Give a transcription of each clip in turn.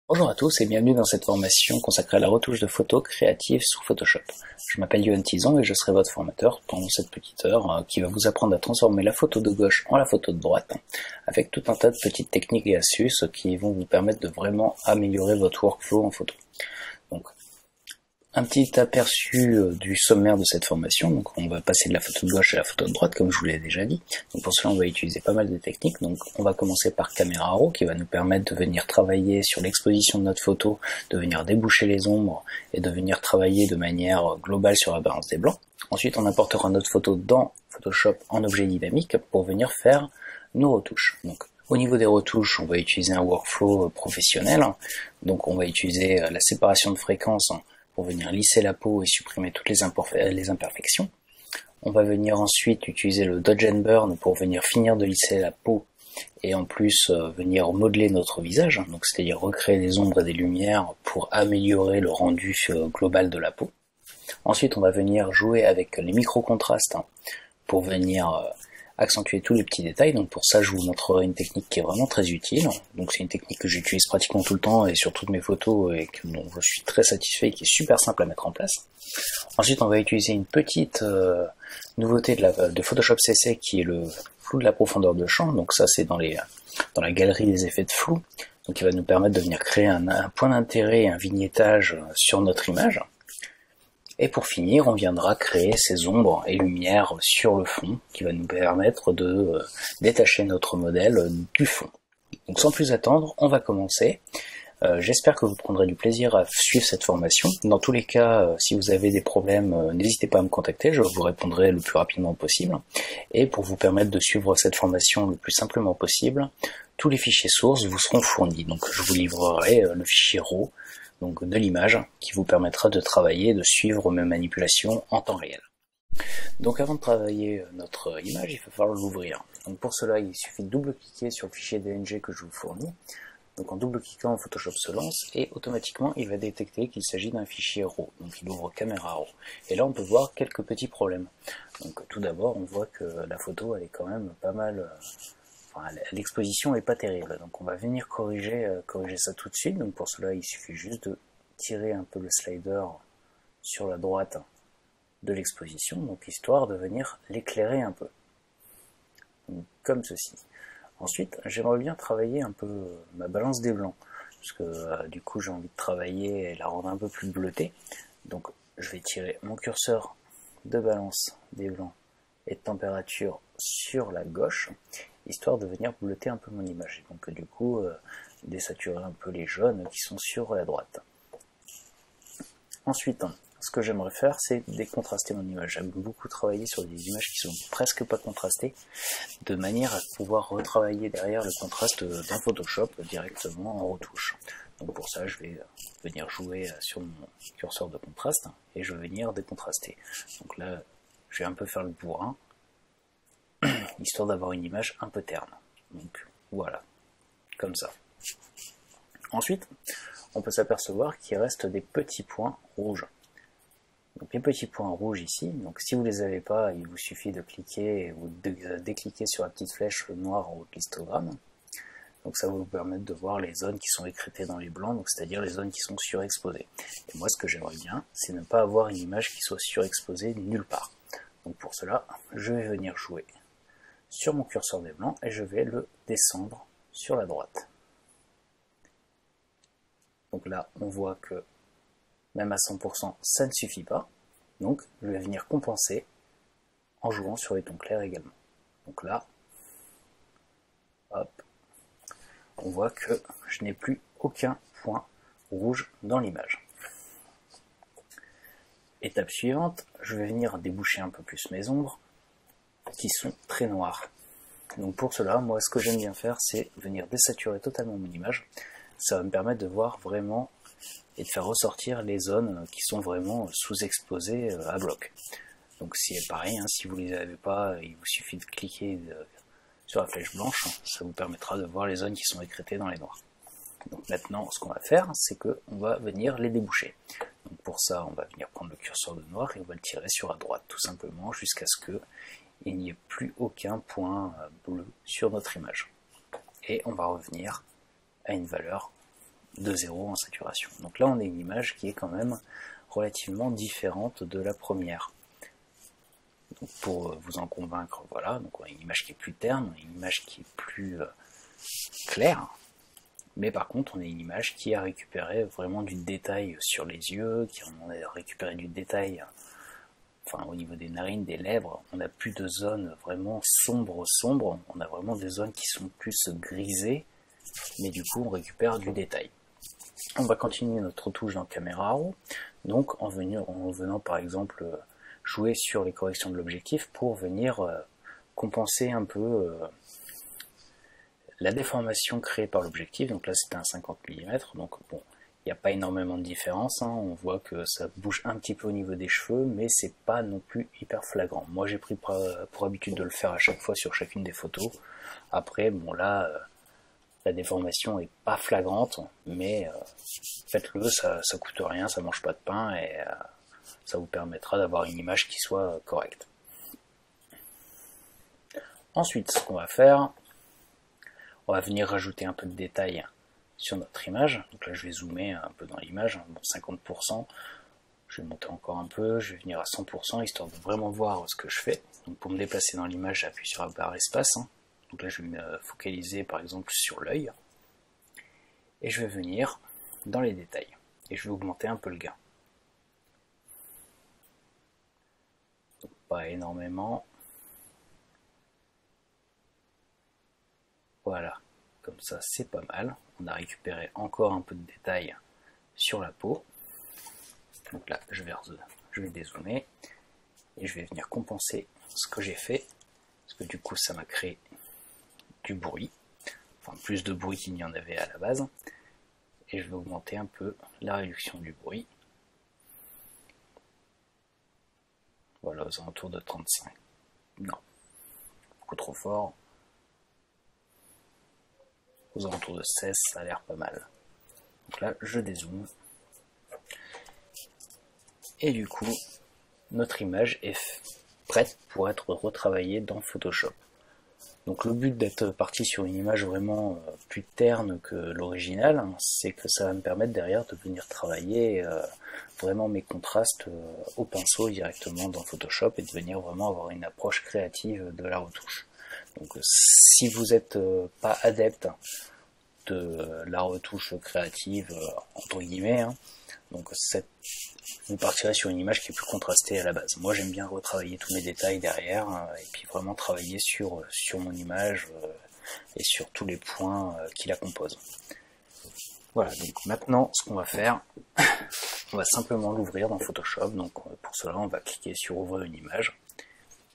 Bonjour à tous et bienvenue dans cette formation consacrée à la retouche de photos créatives sous Photoshop. Je m'appelle Yohan Tison et je serai votre formateur pendant cette petite heure qui va vous apprendre à transformer la photo de gauche en la photo de droite avec tout un tas de petites techniques et astuces qui vont vous permettre de vraiment améliorer votre workflow en photo. Donc, un petit aperçu du sommaire de cette formation. Donc on va passer de la photo de gauche à la photo de droite, comme je vous l'ai déjà dit. Donc pour cela, on va utiliser pas mal de techniques. Donc on va commencer par Camera Raw, qui va nous permettre de venir travailler sur l'exposition de notre photo, de venir déboucher les ombres et de venir travailler de manière globale sur la balance des blancs. Ensuite, on importera notre photo dans Photoshop en objet dynamique pour venir faire nos retouches. Donc au niveau des retouches, on va utiliser un workflow professionnel. Donc on va utiliser la séparation de fréquences pour venir lisser la peau et supprimer toutes les imperfections. On va venir ensuite utiliser le Dodge and Burn pour venir finir de lisser la peau et en plus venir modeler notre visage, donc c'est-à-dire recréer des ombres et des lumières pour améliorer le rendu global de la peau. Ensuite, on va venir jouer avec les micro-contrastes pour venir accentuer tous les petits détails. Donc pour ça, je vous montrerai une technique qui est vraiment très utile. Donc c'est une technique que j'utilise pratiquement tout le temps et sur toutes mes photos et dont je suis très satisfait et qui est super simple à mettre en place. Ensuite, on va utiliser une petite nouveauté de Photoshop CC qui est le flou de la profondeur de champ. Donc ça, c'est dans la galerie des effets de flou. Donc il va nous permettre de venir créer un point d'intérêt et un vignettage sur notre image. Et pour finir, on viendra créer ces ombres et lumières sur le fond qui va nous permettre de détacher notre modèle du fond. Donc sans plus attendre, on va commencer. J'espère que vous prendrez du plaisir à suivre cette formation. Dans tous les cas, si vous avez des problèmes, n'hésitez pas à me contacter, je vous répondrai le plus rapidement possible. Et pour vous permettre de suivre cette formation le plus simplement possible, tous les fichiers sources vous seront fournis. Donc je vous livrerai le fichier RAW, donc de l'image, qui vous permettra de travailler et de suivre mes manipulations en temps réel. Donc avant de travailler notre image, il va falloir l'ouvrir. Donc pour cela, il suffit de double-cliquer sur le fichier DNG que je vous fournis. Donc en double-cliquant, Photoshop se lance et automatiquement il va détecter qu'il s'agit d'un fichier RAW. Donc il ouvre Camera Raw. Et là on peut voir quelques petits problèmes. Donc tout d'abord, on voit que la photo elle est quand même pas mal... l'exposition est pas terrible, donc on va venir corriger ça tout de suite. Donc pour cela, il suffit juste de tirer un peu le slider sur la droite de l'exposition, donc histoire de venir l'éclairer un peu, donc, comme ceci. Ensuite, j'aimerais bien travailler un peu ma balance des blancs, parce que du coup j'ai envie de travailler et la rendre un peu plus bleutée. Donc je vais tirer mon curseur de balance des blancs et de température sur la gauche, histoire de venir bleuter un peu mon image. Et donc du coup, désaturer un peu les jaunes qui sont sur la droite. Ensuite, ce que j'aimerais faire, c'est décontraster mon image. J'aime beaucoup travailler sur des images qui sont presque pas contrastées, de manière à pouvoir retravailler derrière le contraste dans Photoshop directement en retouche. Donc pour ça, je vais venir jouer sur mon curseur de contraste et je vais venir décontraster. Donc là, je vais un peu faire le bourrin, histoire d'avoir une image un peu terne. Donc voilà, comme ça. Ensuite, on peut s'apercevoir qu'il reste des petits points rouges. Donc les petits points rouges ici, donc si vous ne les avez pas, il vous suffit de cliquer ou de décliquer sur la petite flèche noire en haut de l'histogramme. Donc ça va vous permettre de voir les zones qui sont écrêtées dans les blancs, donc c'est-à-dire les zones qui sont surexposées. Et moi ce que j'aimerais bien, c'est ne pas avoir une image qui soit surexposée nulle part. Donc pour cela, je vais venir jouer sur mon curseur des blancs et je vais le descendre sur la droite. Donc là, on voit que même à 100%, ça ne suffit pas. Donc je vais venir compenser en jouant sur les tons clairs également. Donc là, hop, on voit que je n'ai plus aucun point rouge dans l'image. Étape suivante, je vais venir déboucher un peu plus mes ombres qui sont très noires. Donc pour cela, moi ce que j'aime bien faire, c'est venir désaturer totalement mon image. Ça va me permettre de voir vraiment et de faire ressortir les zones qui sont vraiment sous-exposées à bloc. Donc c'est pareil, si vous ne les avez pas, il vous suffit de cliquer sur la flèche blanche, ça vous permettra de voir les zones qui sont écrêtées dans les noirs. Donc maintenant, ce qu'on va faire, c'est qu'on va venir les déboucher. Donc pour ça, on va venir prendre le curseur de noir et on va le tirer sur la droite, tout simplement, jusqu'à ce qu'il n'y ait plus aucun point bleu sur notre image. Et on va revenir à une valeur de 0 en saturation. Donc là on a une image qui est quand même relativement différente de la première. Donc pour vous en convaincre, voilà, donc on a une image qui est plus terne, une image qui est plus claire, mais par contre on a une image qui a récupéré vraiment du détail sur les yeux, qui a récupéré du détail enfin au niveau des narines, des lèvres. On n'a plus de zones vraiment sombres, on a vraiment des zones qui sont plus grisées, mais du coup on récupère du détail. On va continuer notre retouche dans Camera Raw, donc en venant par exemple jouer sur les corrections de l'objectif pour venir compenser un peu la déformation créée par l'objectif. Donc là c'était un 50 mm, donc bon, il n'y a pas énormément de différence, hein. On voit que ça bouge un petit peu au niveau des cheveux, mais c'est pas non plus hyper flagrant. Moi j'ai pris pour habitude de le faire à chaque fois sur chacune des photos. Après bon là la déformation est pas flagrante, mais faites-le, ça coûte rien, ça mange pas de pain et ça vous permettra d'avoir une image qui soit correcte. Ensuite, ce qu'on va faire, on va venir rajouter un peu de détail sur notre image. Donc là, je vais zoomer un peu dans l'image, bon, 50%. Je vais monter encore un peu, je vais venir à 100%, histoire de vraiment voir ce que je fais. Donc pour me déplacer dans l'image, j'appuie sur la barre espace. Donc là, je vais me focaliser par exemple sur l'œil. Et je vais venir dans les détails. Et je vais augmenter un peu le gain. Donc pas énormément. Voilà, comme ça c'est pas mal. On a récupéré encore un peu de détails sur la peau. Donc là, je vais dézoomer. Et je vais venir compenser ce que j'ai fait. Parce que du coup, ça m'a créé du bruit. Enfin, plus de bruit qu'il n'y en avait à la base. Et je vais augmenter un peu la réduction du bruit. Voilà, aux alentours de 35. Non, beaucoup trop fort. Aux alentours de 16, ça a l'air pas mal. Donc là, je dézoome. Et du coup, notre image est prête pour être retravaillée dans Photoshop. Donc le but d'être parti sur une image vraiment plus terne que l'original, c'est que ça va me permettre derrière de venir travailler vraiment mes contrastes au pinceau directement dans Photoshop et de venir vraiment avoir une approche créative de la retouche. Donc si vous n'êtes pas adepte de la retouche créative, entre guillemets, donc vous partirez sur une image qui est plus contrastée à la base. Moi j'aime bien retravailler tous mes détails derrière et puis vraiment travailler sur mon image et sur tous les points qui la composent. Voilà, donc maintenant ce qu'on va faire, on va simplement l'ouvrir dans Photoshop. Donc pour cela on va cliquer sur ouvrir une image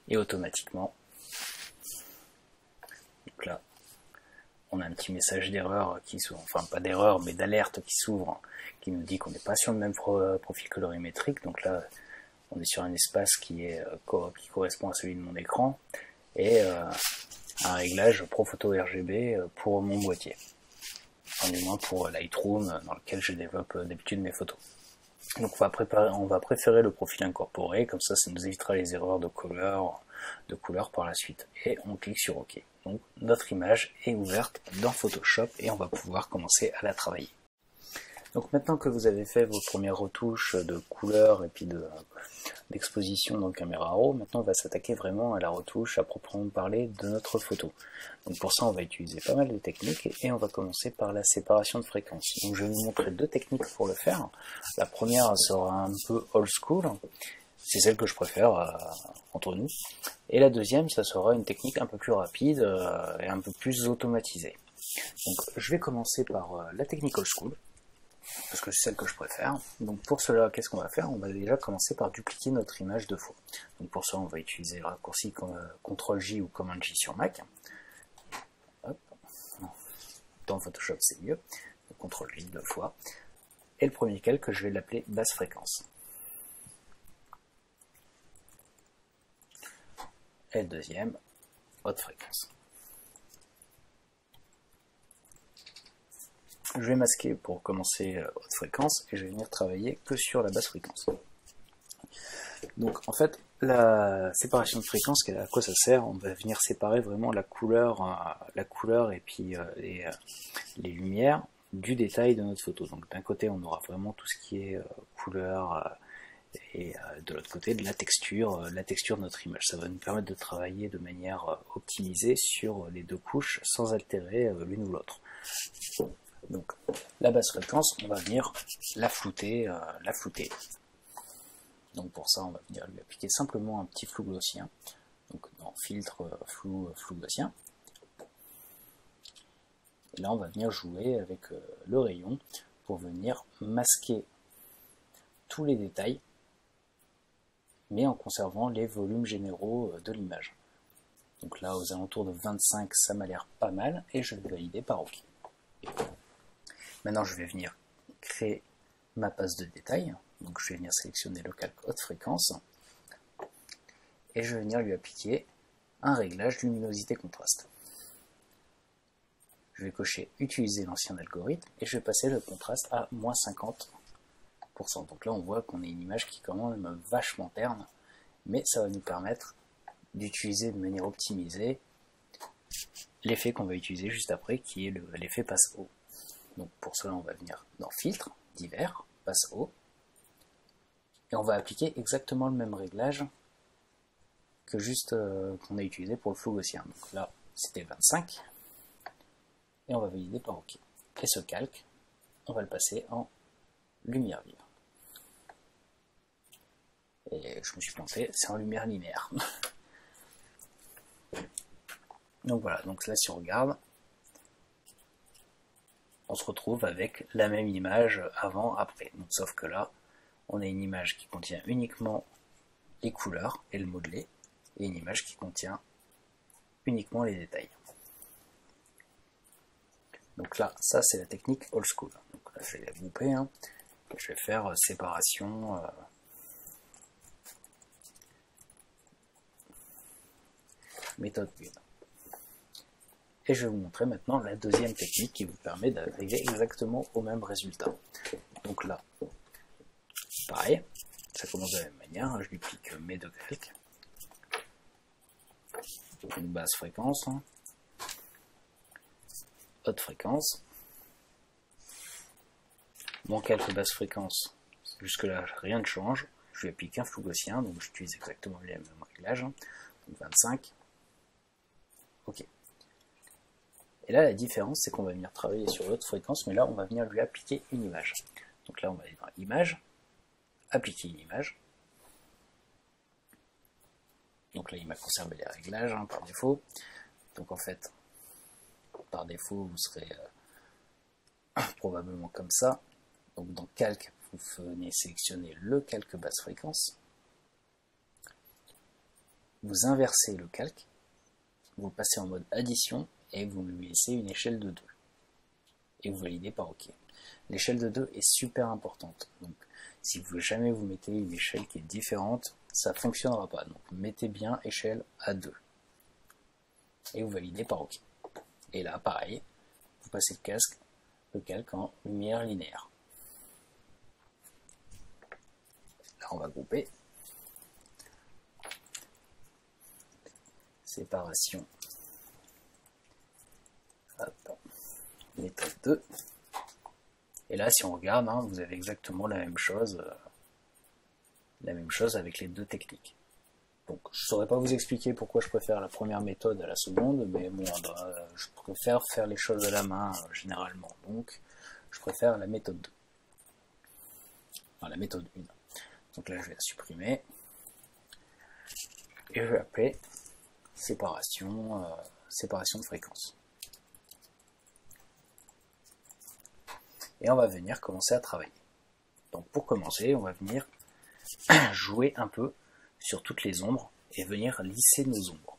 et automatiquement, donc là on a un petit message d'erreur qui s'ouvre, enfin pas d'erreur mais d'alerte qui s'ouvre, qui nous dit qu'on n'est pas sur le même profil colorimétrique. Donc là on est sur un espace qui correspond à celui de mon écran et un réglage ProPhoto RGB pour mon boîtier, enfin du moins pour Lightroom dans lequel je développe d'habitude mes photos. Donc on va préférer le profil incorporé, comme ça nous évitera les erreurs de couleur par la suite. Et on clique sur OK. Donc notre image est ouverte dans Photoshop et on va pouvoir commencer à la travailler. Donc maintenant que vous avez fait vos premières retouches de couleur et puis d'exposition dans Camera Raw, maintenant on va s'attaquer vraiment à la retouche à proprement parler de notre photo. Donc pour ça on va utiliser pas mal de techniques et on va commencer par la séparation de fréquences. Donc je vais vous montrer deux techniques pour le faire. La première sera un peu old school, c'est celle que je préfère entre nous. Et la deuxième, ça sera une technique un peu plus rapide et un peu plus automatisée. Donc je vais commencer par la technique old school, parce que c'est celle que je préfère. Donc pour cela, qu'est-ce qu'on va faire? On va déjà commencer par dupliquer notre image deux fois. Donc pour ça, on va utiliser le raccourci CTRL-J ou Command-J sur Mac. Hop. Dans Photoshop, c'est mieux. CTRL-J deux fois. Et le premier calque, je vais l'appeler basse fréquence. Et le deuxième, haute fréquence. Je vais masquer pour commencer haute fréquence et je vais venir travailler que sur la basse fréquence. Donc en fait, la séparation de fréquence, à quoi ça sert? On va venir séparer vraiment la couleur et puis les lumières du détail de notre photo. Donc d'un côté, on aura vraiment tout ce qui est couleur, et de l'autre côté, de la texture de notre image. Ça va nous permettre de travailler de manière optimisée sur les deux couches sans altérer l'une ou l'autre. Donc la basse fréquence, on va venir la flouter. Donc pour ça, on va venir lui appliquer simplement un petit flou gaussien. Donc dans filtre flou gaussien. Et là, on va venir jouer avec le rayon pour venir masquer tous les détails, mais en conservant les volumes généraux de l'image. Donc là, aux alentours de 25, ça m'a l'air pas mal, et je vais valider par OK. Maintenant, je vais venir créer ma passe de détail. Donc je vais venir sélectionner le calque haute fréquence, et je vais venir lui appliquer un réglage luminosité contraste. Je vais cocher utiliser l'ancien algorithme, et je vais passer le contraste à moins 50%. Donc là, on voit qu'on a une image qui est quand même vachement terne, mais ça va nous permettre d'utiliser de manière optimisée l'effet qu'on va utiliser juste après, qui est l'effet passe haut. Donc pour cela, on va venir dans filtre, divers, passe haut, et on va appliquer exactement le même réglage que juste qu'on a utilisé pour le flou gaussien. Donc là, c'était 25, et on va valider par OK. Et ce calque, on va le passer en lumière vive. Et je me suis planté, c'est en lumière linéaire. Donc voilà, donc là si on regarde, on se retrouve avec la même image avant-après. Donc sauf que là, on a une image qui contient uniquement les couleurs et le modelé, et une image qui contient uniquement les détails. Donc là, ça c'est la technique old school. Donc là je vais la grouper, hein. Je vais faire séparation méthode 1. Et je vais vous montrer maintenant la deuxième technique qui vous permet d'arriver exactement au même résultat. Donc là, pareil, ça commence de la même manière, je lui pique mes deux calques, une basse fréquence, haute fréquence, mon calque basse fréquence, jusque là rien ne change, je lui applique un flou gaussien, donc j'utilise exactement les mêmes réglages, donc 25, ok. Et là la différence c'est qu'on va venir travailler sur l'autre fréquence, mais là on va venir lui appliquer une image. Donc là on va aller dans image, appliquer une image. Donc là il m'a conservé les réglages par défaut. Donc en fait, par défaut vous serez probablement comme ça. Donc dans calque, vous venez sélectionner le calque basse fréquence. Vous inversez le calque, vous le passez en mode addition et vous lui laissez une échelle de 2. Et vous validez par OK. L'échelle de 2 est super importante. Donc si vous jamais vous mettez une échelle qui est différente, ça ne fonctionnera pas. Donc mettez bien échelle à 2. Et vous validez par OK. Et là, pareil, vous passez le calque en lumière linéaire. Là, on va grouper. Séparation. Hop. Méthode 2. Et là, si on regarde, vous avez exactement la même chose avec les deux techniques. Donc, je ne saurais pas vous expliquer pourquoi je préfère la première méthode à la seconde, mais bon, je préfère faire les choses à la main généralement. Donc, je préfère la méthode 2. Enfin, la méthode 1. Donc là, je vais la supprimer. Et je vais appeler séparation de fréquence. Et on va venir commencer à travailler. Donc pour commencer, on va venir jouer un peu sur toutes les ombres et venir lisser nos ombres.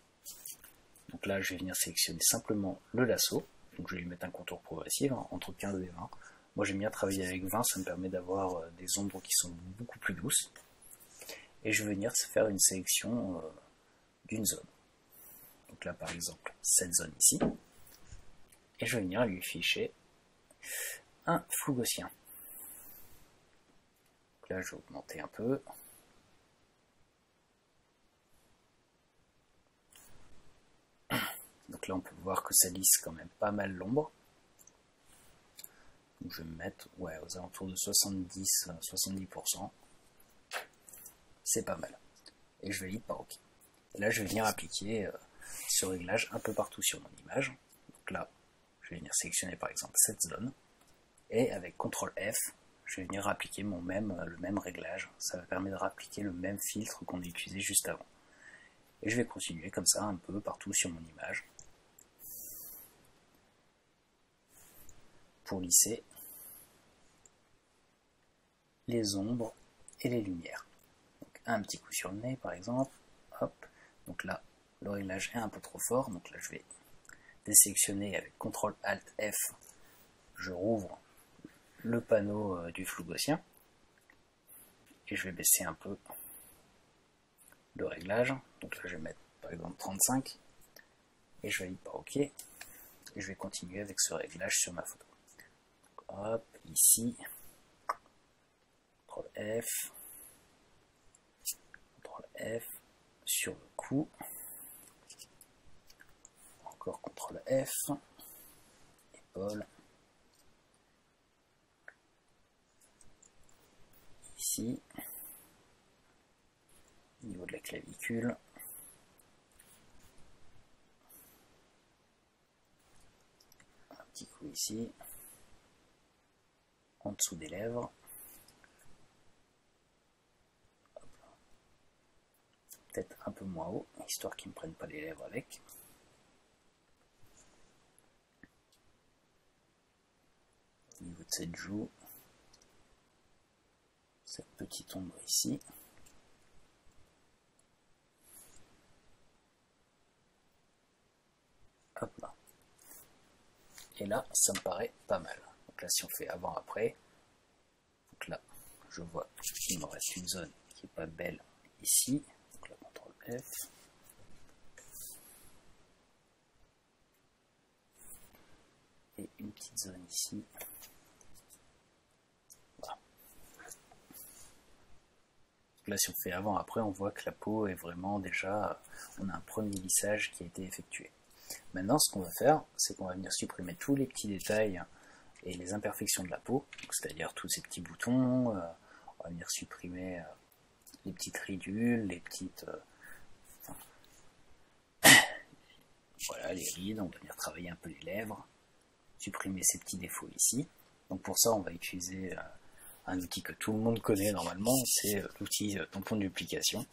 Donc là, je vais venir sélectionner simplement le lasso. Donc je vais lui mettre un contour progressif entre 15 et 20. Moi j'aime bien travailler avec 20, ça me permet d'avoir des ombres qui sont beaucoup plus douces. Et je vais venir faire une sélection d'une zone. Donc là par exemple, cette zone ici. Et je vais venir lui ficher un flou gaussien. Donc là je vais augmenter un peu. Donc là on peut voir que ça lisse quand même pas mal l'ombre. Donc je vais me mettre ouais, aux alentours de 70%. C'est pas mal. Et je valide par OK. Et là, je vais venir appliquer ce réglage un peu partout sur mon image. Donc là, je vais venir sélectionner par exemple cette zone. Et avec CTRL F, je vais venir appliquer le même réglage. Ça va permettre de réappliquer le même filtre qu'on a utilisé juste avant. Et je vais continuer comme ça un peu partout sur mon image. Pour lisser les ombres et les lumières. Donc un petit coup sur le nez par exemple. Hop. Donc là, le réglage est un peu trop fort. Donc là, je vais désélectionner avec CTRL ALT F. Je rouvre le panneau du flou gaussien. Et je vais baisser un peu le réglage. Donc là, je vais mettre par exemple 35. Et je valide par OK. Et je vais continuer avec ce réglage sur ma photo. Donc, hop, ici. CTRL F. CTRL F. Sur le cou. Encore CTRL F. Épaule. Ici. Au niveau de la clavicule. Un petit coup ici. En dessous des lèvres. Peut-être un peu moins haut, histoire qu'ils ne me prennent pas les lèvres avec. Au niveau de cette joue, cette petite ombre ici. Hop là. Et là, ça me paraît pas mal. Donc là, si on fait avant-après, donc là, je vois qu'il me reste une zone qui n'est pas belle ici. Donc là, CTRL F. Et une petite zone ici. Voilà. Là, si on fait avant-après, on voit que la peau est vraiment déjà... On a un premier lissage qui a été effectué. Maintenant, ce qu'on va faire, c'est qu'on va venir supprimer tous les petits détails et les imperfections de la peau, c'est-à-dire tous ces petits boutons, on va venir supprimer les petites ridules, les petites... voilà, les rides, on va venir travailler un peu les lèvres, supprimer ces petits défauts ici. Donc pour ça, on va utiliser un outil que tout le monde connaît normalement, c'est l'outil tampon de duplication.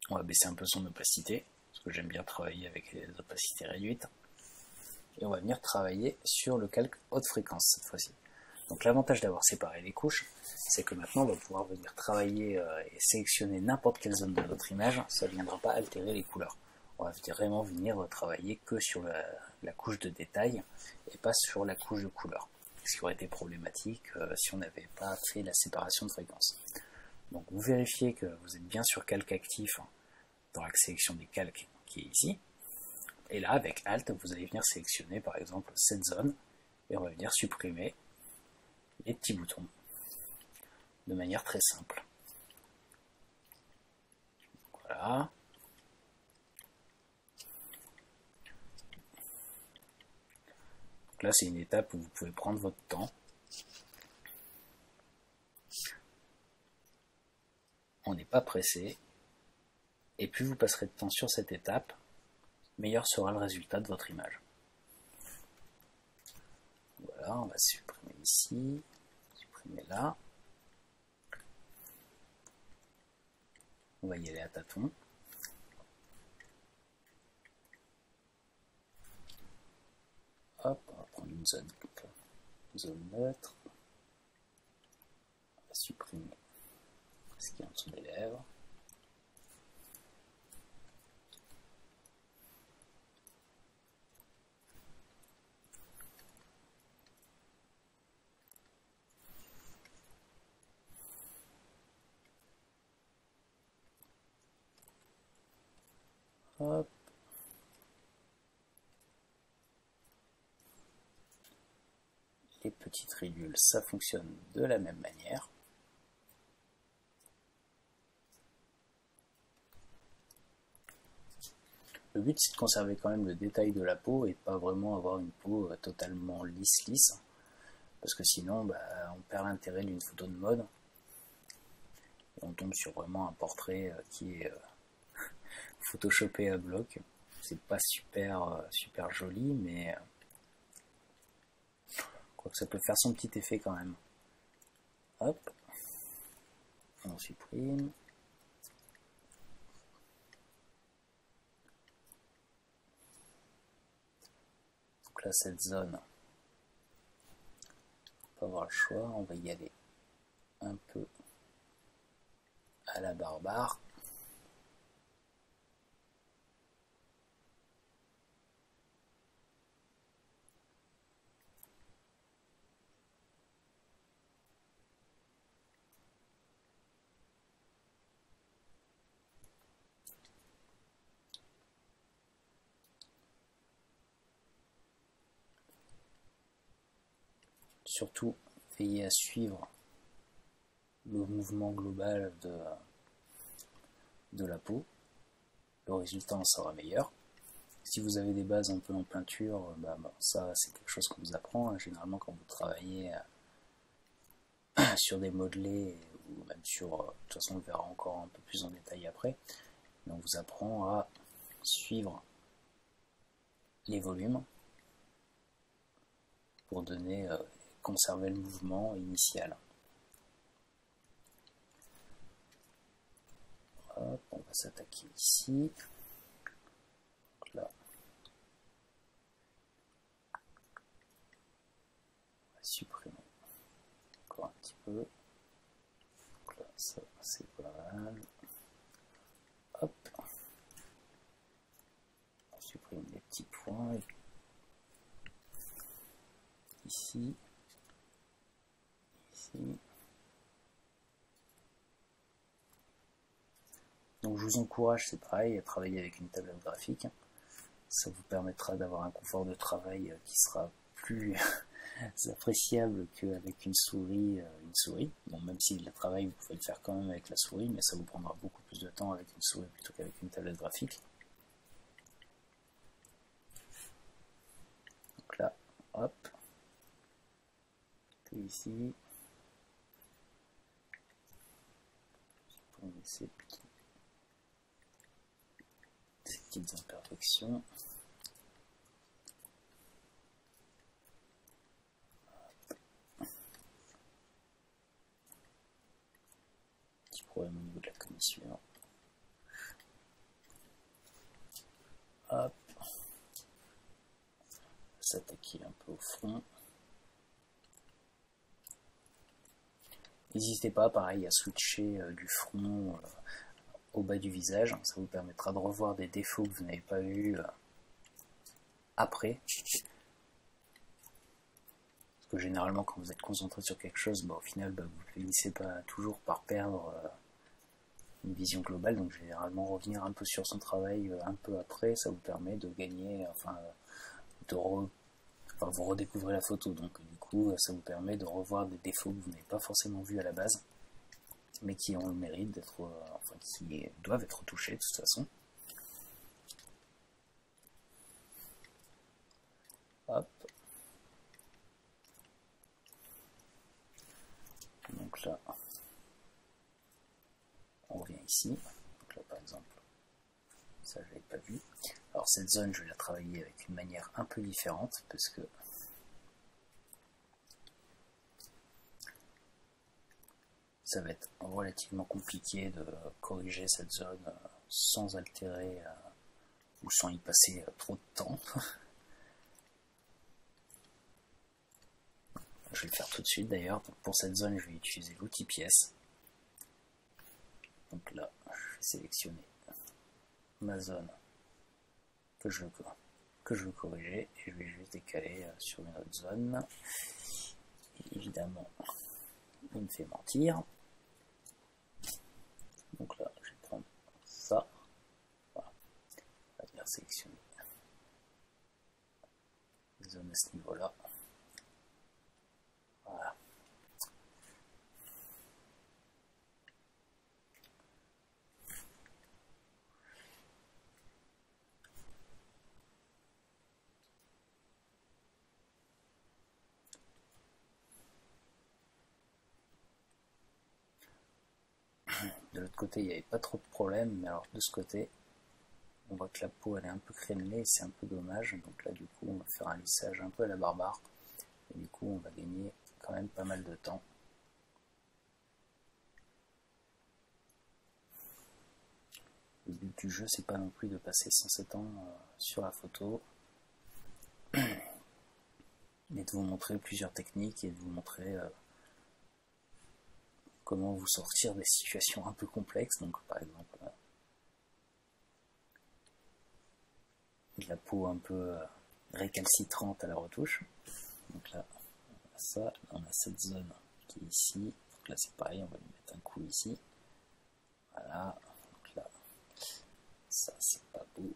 On va baisser un peu son opacité, parce que j'aime bien travailler avec les opacités réduites. Et on va venir travailler sur le calque haute fréquence cette fois-ci. Donc l'avantage d'avoir séparé les couches, c'est que maintenant on va pouvoir venir travailler et sélectionner n'importe quelle zone de notre image, ça ne viendra pas altérer les couleurs. On va vraiment venir travailler que sur la couche de détail et pas sur la couche de couleur. Ce qui aurait été problématique si on n'avait pas fait la séparation de fréquence. Donc vous vérifiez que vous êtes bien sur calque actif dans la sélection des calques qui est ici. Et là, avec Alt, vous allez venir sélectionner par exemple cette zone et on va venir supprimer les petits boutons de manière très simple. Voilà. Donc là, c'est une étape où vous pouvez prendre votre temps. On n'est pas pressé. Et plus vous passerez de temps sur cette étape, meilleur sera le résultat de votre image. Voilà, on va supprimer ici, supprimer là. On va y aller à tâtons. Hop, on va prendre une zone neutre. On va supprimer ce qui est en dessous des lèvres. Hop. Les petites ridules, ça fonctionne de la même manière. Le but, c'est de conserver quand même le détail de la peau et pas vraiment avoir une peau totalement lisse. parce que sinon on perd l'intérêt d'une photo de mode et on tombe sur vraiment un portrait qui est photoshopé à bloc. C'est pas super joli, mais quoique ça peut faire son petit effet quand même. Hop, on supprime. Donc là, cette zone, on peut avoir le choix, on va y aller un peu à la barbare. Surtout, veillez à suivre le mouvement global de la peau. Le résultat en sera meilleur. Si vous avez des bases un peu en peinture, ça c'est quelque chose qu'on vous apprend. Généralement quand vous travaillez sur des modelés, ou même sur, de toute façon on le verra encore un peu plus en détail après, mais on vous apprend à suivre les volumes pour conserver le mouvement initial. Hop, on va s'attaquer ici. Donc là, on va supprimer encore un petit peu. Donc là, ça c'est pas mal. Hop, on supprime les petits points. Ici, ici. Donc je vous encourage, c'est pareil, à travailler avec une tablette graphique. Ça vous permettra d'avoir un confort de travail qui sera plus appréciable qu'avec une souris. Bon, même si le travail vous pouvez le faire quand même avec la souris, mais ça vous prendra beaucoup plus de temps avec une souris plutôt qu'avec une tablette graphique. Donc là, hop, tout ici. Pour laisser ces petites imperfections. Petit problème au niveau de la commissure. Hop. S'attaquer un peu au front. N'hésitez pas, pareil, à switcher du front au bas du visage. Ça vous permettra de revoir des défauts que vous n'avez pas vus après. Parce que généralement, quand vous êtes concentré sur quelque chose, au final, vous finissez pas toujours par perdre une vision globale. Donc généralement, revenir un peu sur son travail un peu après, ça vous permet de gagner, vous redécouvrez la photo. Donc du coup, ça vous permet de revoir des défauts que vous n'avez pas forcément vus à la base, mais qui ont le mérite d'être, qui doivent être touchés de toute façon. Hop. Donc là, on revient ici. Donc là, par exemple, ça je l'avais pas vu. Alors cette zone, je vais la travailler avec une manière un peu différente, parce que ça va être relativement compliqué de corriger cette zone sans altérer ou sans y passer trop de temps. Je vais le faire tout de suite d'ailleurs. Pour cette zone, je vais utiliser l'outil pièce. Donc là, je vais sélectionner ma zone que je veux corriger et je vais juste décaler sur une autre zone. Et évidemment, il me fait mentir. Donc là, je vais prendre ça. Voilà. On va bien sélectionner les zones à ce niveau-là. Voilà. De l'autre côté, il n'y avait pas trop de problème, mais alors de ce côté, on voit que la peau elle est un peu crénelée, c'est un peu dommage. Donc là, du coup, on va faire un lissage un peu à la barbare. Et du coup, on va gagner quand même pas mal de temps. Le but du jeu, c'est pas non plus de passer 107 ans sur la photo, mais de vous montrer plusieurs techniques et de vous montrer comment vous sortir des situations un peu complexes. Donc par exemple, de la peau un peu récalcitrante à la retouche. Donc là, on a ça, là, on a cette zone qui est ici. Donc là c'est pareil, on va lui mettre un coup ici. Voilà, donc là, ça c'est pas beau.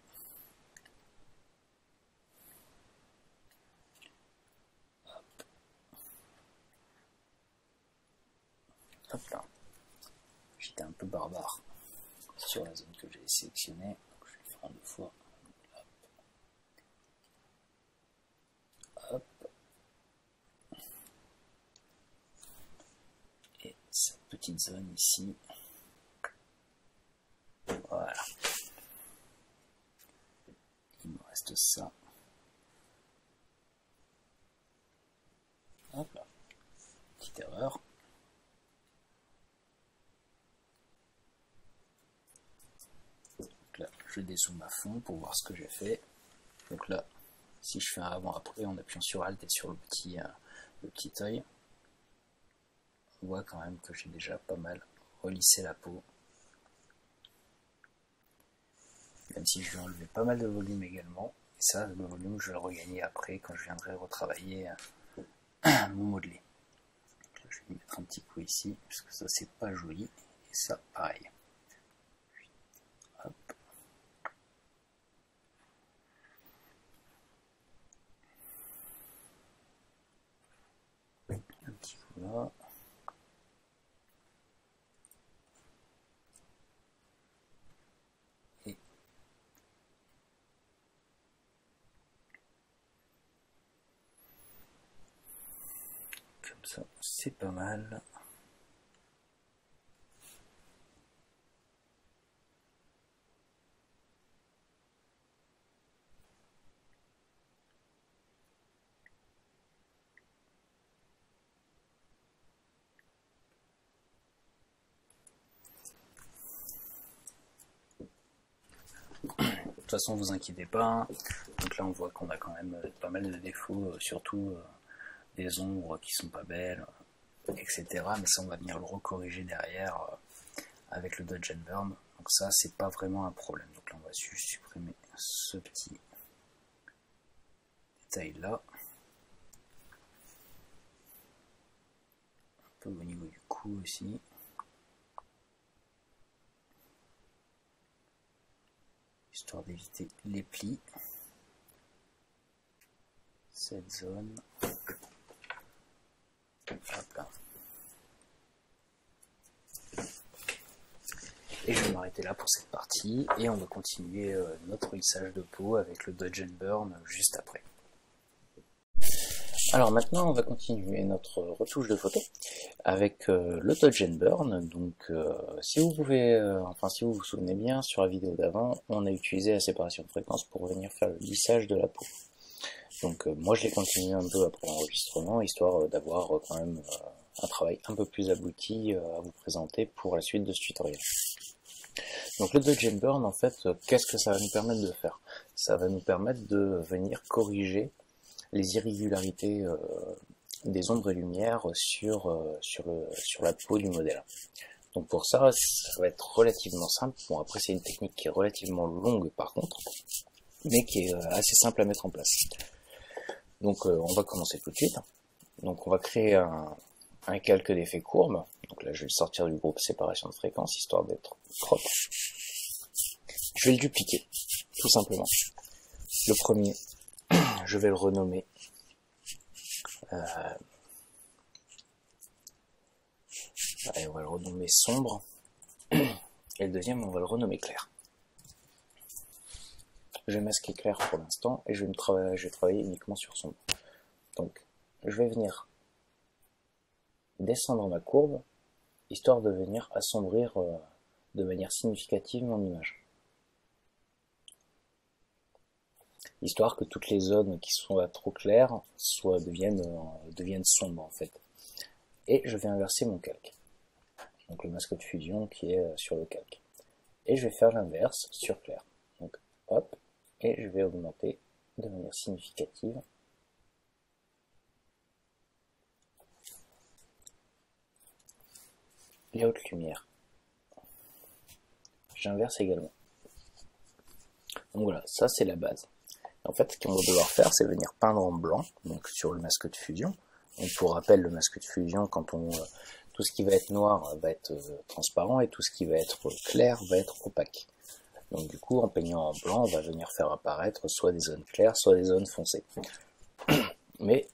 Hop là, j'étais un peu barbare sur la zone que j'ai sélectionnée, donc je vais le faire en 2 fois. Hop. Et cette petite zone ici, voilà. Il me reste ça. Hop là, petite erreur. Là, je dézoome à fond pour voir ce que j'ai fait. Donc là, si je fais un avant-après en appuyant sur Alt et sur le petit œil, on voit quand même que j'ai déjà pas mal relissé la peau. Même si je vais enlever pas mal de volume également. Et ça, le volume, je vais le regagner après quand je viendrai retravailler mon modelé. Donc là, je vais mettre un petit coup ici, parce que ça, c'est pas joli. Et ça, pareil. Hop. Un petit coup là. Et comme ça, c'est pas mal. De toute façon, vous inquiétez pas. Donc là, on voit qu'on a quand même pas mal de défauts, surtout des ombres qui sont pas belles, etc. Mais ça, on va venir le recorriger derrière avec le Dodge and Burn. Donc ça, c'est pas vraiment un problème. Donc là, on va juste supprimer ce petit détail là. Un peu au niveau du cou aussi. Histoire d'éviter les plis. Cette zone. Hop là. Et je vais m'arrêter là pour cette partie et on va continuer notre lissage de peau avec le Dodge and Burn juste après. Alors maintenant on va continuer notre retouche de photo avec le Dodge and Burn. Donc si vous pouvez, si vous vous souvenez bien, sur la vidéo d'avant, on a utilisé la séparation de fréquence pour venir faire le lissage de la peau. Donc moi je l'ai continué un peu après l'enregistrement, histoire d'avoir quand même un travail un peu plus abouti à vous présenter pour la suite de ce tutoriel. Donc le Dodge and Burn, en fait, qu'est-ce que ça va nous permettre de faire? Ça va nous permettre de venir corriger les irrégularités des ombres et lumières sur la peau du modèle. Donc pour ça, ça va être relativement simple. Bon, après c'est une technique qui est relativement longue par contre, mais qui est assez simple à mettre en place. Donc on va commencer tout de suite. Donc on va créer un calque d'effet courbe. Donc là je vais le sortir du groupe séparation de fréquence, histoire d'être propre. Je vais le dupliquer, tout simplement. Le premier, je vais le renommer allez, on va le renommer sombre. Et le deuxième, on va le renommer clair. Je vais masquer clair pour l'instant et je vais travailler uniquement sur sombre. Donc, je vais venir descendre ma courbe, histoire de venir assombrir de manière significative mon image. Histoire que toutes les zones qui sont trop claires deviennent sombres en fait. Et je vais inverser mon calque. Donc le masque de fusion qui est sur le calque. Et je vais faire l'inverse sur clair. Donc hop, et je vais augmenter de manière significative les hautes lumières. J'inverse également. Donc voilà, ça c'est la base. En fait, ce qu'on va devoir faire, c'est venir peindre en blanc, donc sur le masque de fusion. Donc pour rappel, le masque de fusion, tout ce qui va être noir va être transparent et tout ce qui va être clair va être opaque. Donc du coup, en peignant en blanc, on va venir faire apparaître soit des zones claires, soit des zones foncées. Mais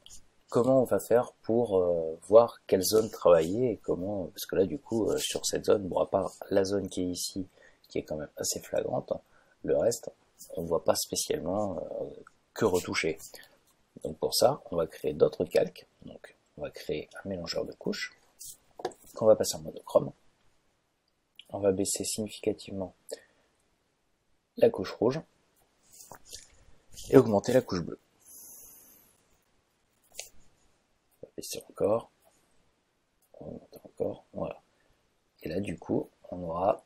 comment on va faire pour voir quelle zone travailler et comment, parce que là du coup, sur cette zone, bon, à part la zone qui est ici, qui est quand même assez flagrante, le reste, on ne voit pas spécialement que retoucher. Donc pour ça, on va créer d'autres calques. Donc on va créer un mélangeur de couches qu'on va passer en monochrome. On va baisser significativement la couche rouge et augmenter la couche bleue. On va baisser encore, on va monter encore, voilà. Et là du coup, on aura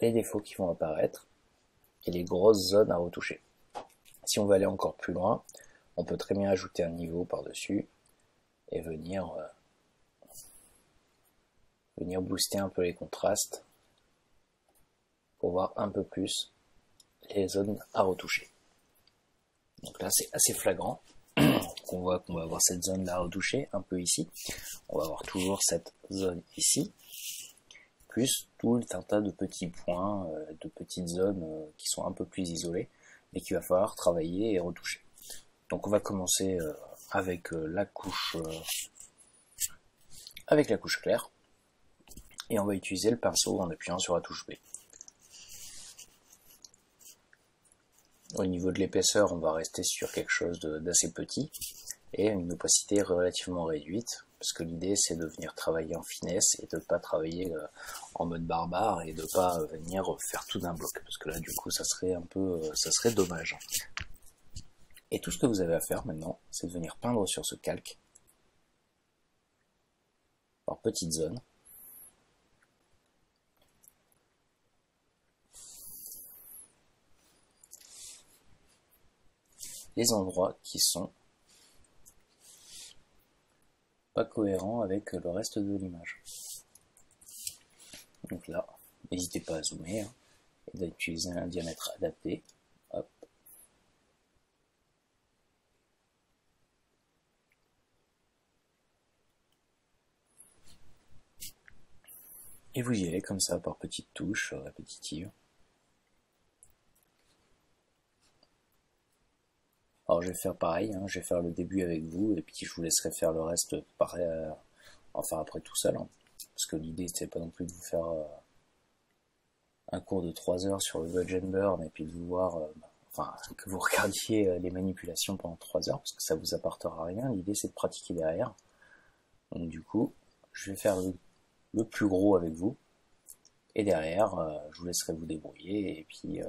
les défauts qui vont apparaître et les grosses zones à retoucher. Si on veut aller encore plus loin, on peut très bien ajouter un niveau par-dessus et venir booster un peu les contrastes pour voir un peu plus les zones à retoucher. Donc là c'est assez flagrant. On voit qu'on va avoir cette zone là à retoucher un peu ici. On va avoir toujours cette zone ici, plus tout un tas de petits points, de petites zones qui sont un peu plus isolées, mais qu'il va falloir travailler et retoucher. Donc on va commencer avec la couche claire, et on va utiliser le pinceau en appuyant sur la touche B. Au niveau de l'épaisseur, on va rester sur quelque chose d'assez petit, et une opacité relativement réduite, parce que l'idée c'est de venir travailler en finesse et de ne pas travailler en mode barbare et de ne pas venir faire tout d'un bloc, parce que là du coup ça serait dommage. Et tout ce que vous avez à faire maintenant, c'est de venir peindre sur ce calque par petites zones. Les endroits qui sont pas cohérents avec le reste de l'image. Donc là, n'hésitez pas à zoomer et d'utiliser un diamètre adapté. Hop. Et vous y allez comme ça par petites touches répétitives. Alors je vais faire pareil, je vais faire le début avec vous et puis je vous laisserai faire le reste enfin après tout seul. Parce que l'idée c'est pas non plus de vous faire un cours de 3 heures sur le Budge and Burn et puis de vous voir, que vous regardiez les manipulations pendant 3 heures parce que ça vous apportera rien. L'idée c'est de pratiquer derrière. Donc du coup, je vais faire le plus gros avec vous et derrière je vous laisserai vous débrouiller et puis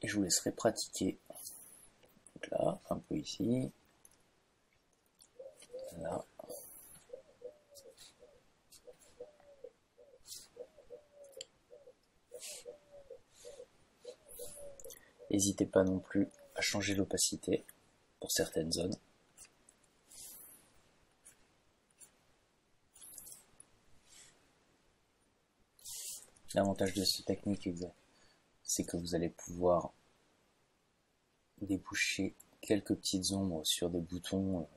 et je vous laisserai pratiquer. Donc là, un peu ici, là. N'hésitez pas non plus à changer l'opacité pour certaines zones. L'avantage de cette technique, c'est que vous allez pouvoir déboucher quelques petites ombres sur des boutons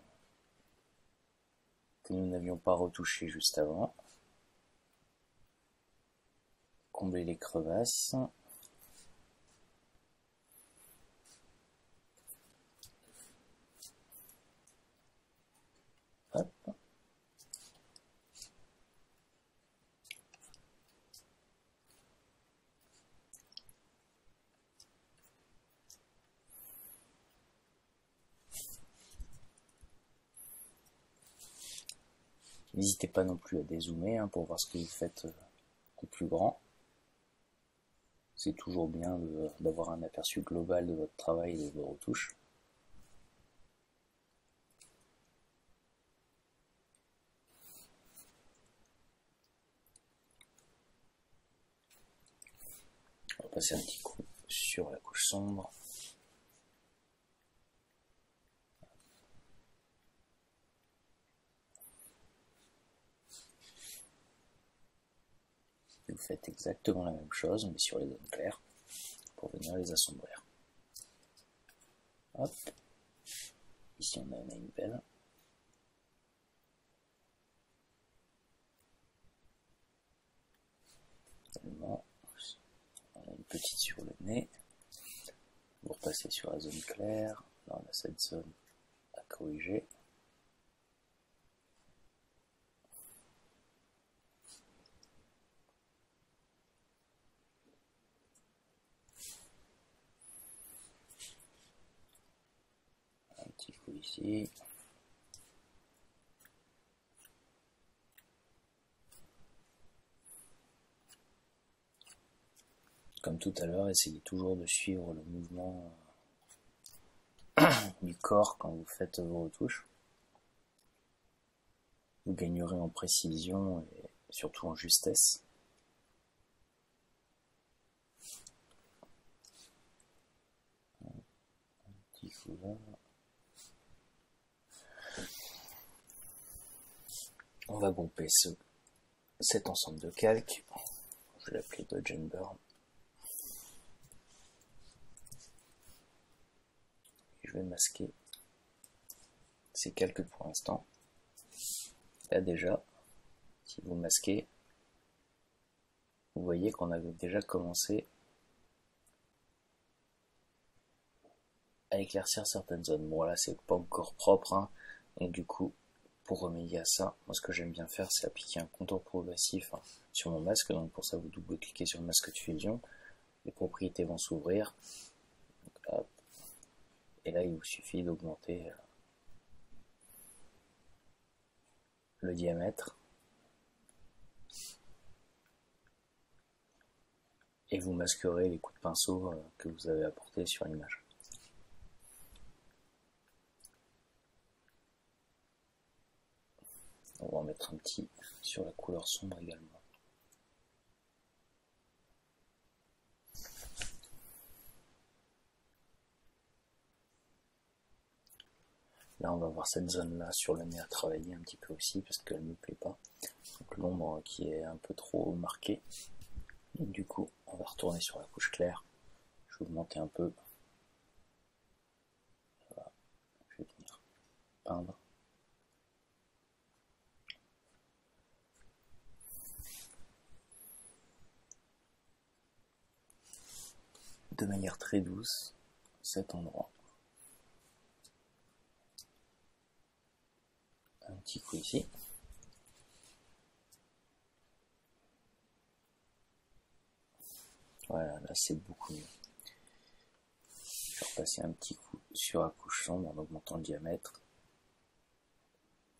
que nous n'avions pas retouchés juste avant. Combler les crevasses. Hop. N'hésitez pas non plus à dézoomer pour voir ce que vous faites en plus grand. C'est toujours bien d'avoir un aperçu global de votre travail et de vos retouches. On va passer un petit coup sur la couche sombre. Vous faites exactement la même chose, mais sur les zones claires, pour venir les assombrir. Hop. Ici on a une belle. Également, on a une petite sur le nez. Vous repassez sur la zone claire. Là on a cette zone à corriger. Un petit coup ici. Comme tout à l'heure, essayez toujours de suivre le mouvement du corps quand vous faites vos retouches. Vous gagnerez en précision et surtout en justesse. Un petit coup là. On va grouper cet ensemble de calques. Je vais l'appeler Dodge and Burn. Je vais masquer ces calques pour l'instant. Là déjà, si vous masquez, vous voyez qu'on avait déjà commencé à éclaircir certaines zones. Bon là c'est pas encore propre, donc du coup, pour remédier à ça, moi ce que j'aime bien faire c'est appliquer un contour progressif sur mon masque. Donc pour ça vous double-cliquez sur le masque de fusion, les propriétés vont s'ouvrir. Et là il vous suffit d'augmenter le diamètre et vous masquerez les coups de pinceau que vous avez apportés sur l'image. On va en mettre un petit sur la couleur sombre également. Là, on va voir cette zone-là sur le nez à travailler un petit peu aussi, parce qu'elle ne me plaît pas. Donc l'ombre qui est un peu trop marquée. Et du coup, on va retourner sur la couche claire. Je vais augmenter un peu. Voilà. Je vais venir peindre. De manière très douce, cet endroit. Un petit coup ici. Voilà, là c'est beaucoup mieux. Je vais repasser un petit coup sur la couche sombre en augmentant le diamètre.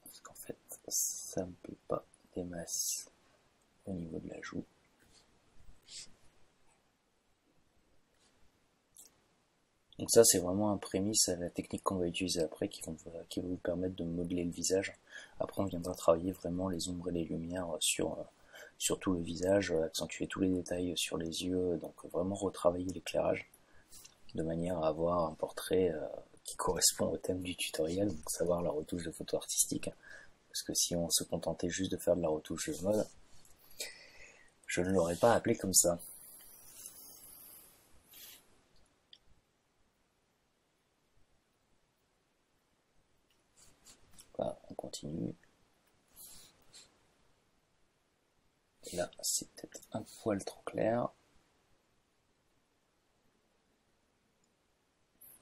Parce qu'en fait, ça me plaît pas des masses au niveau de la joue. Donc ça c'est vraiment un prémisse à la technique qu'on va utiliser après qui va vous permettre de modeler le visage. Après on viendra travailler vraiment les ombres et les lumières sur tout le visage, accentuer tous les détails sur les yeux, donc vraiment retravailler l'éclairage de manière à avoir un portrait qui correspond au thème du tutoriel, donc savoir la retouche de photo artistique. Parce que si on se contentait juste de faire de la retouche de mode, je ne l'aurais pas appelé comme ça. Voilà, on continue. Et là, c'est peut-être un poil trop clair.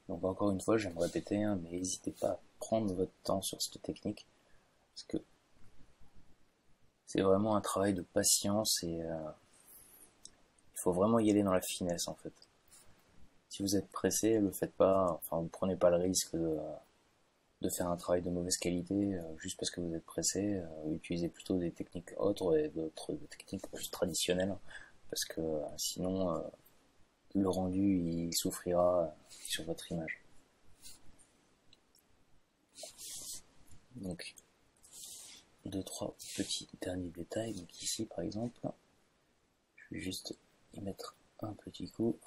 Donc encore une fois, je vais me répéter, mais n'hésitez pas à prendre votre temps sur cette technique. Parce que c'est vraiment un travail de patience et il faut vraiment y aller dans la finesse en fait. Si vous êtes pressé, le faites pas, enfin vous prenez pas le risque de faire un travail de mauvaise qualité juste parce que vous êtes pressé. Utilisez plutôt des techniques autres et d'autres techniques plus traditionnelles parce que sinon le rendu il souffrira sur votre image. Donc deux trois petits derniers détails. Donc ici par exemple, je vais juste y mettre un petit coup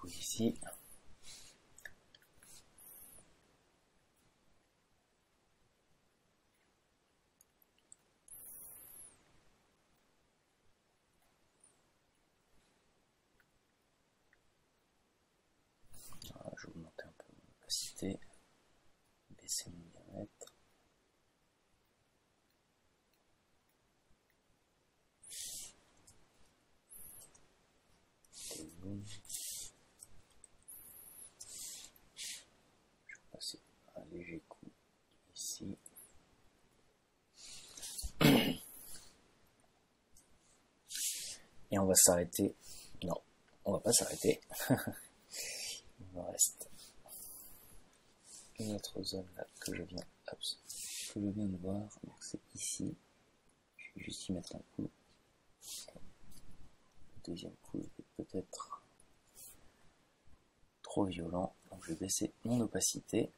ici. Voilà, je vais augmenter un peu l'opacité, baisser mon diamètre. Et boum. Je vais passer un léger coup ici. Et on va s'arrêter. Non, on va pas s'arrêter. Il me reste une autre zone là que je viens de voir. Donc c'est ici. Je vais juste y mettre un coup. Le deuxième coup est peut-être trop violent. Donc je vais baisser mon opacité.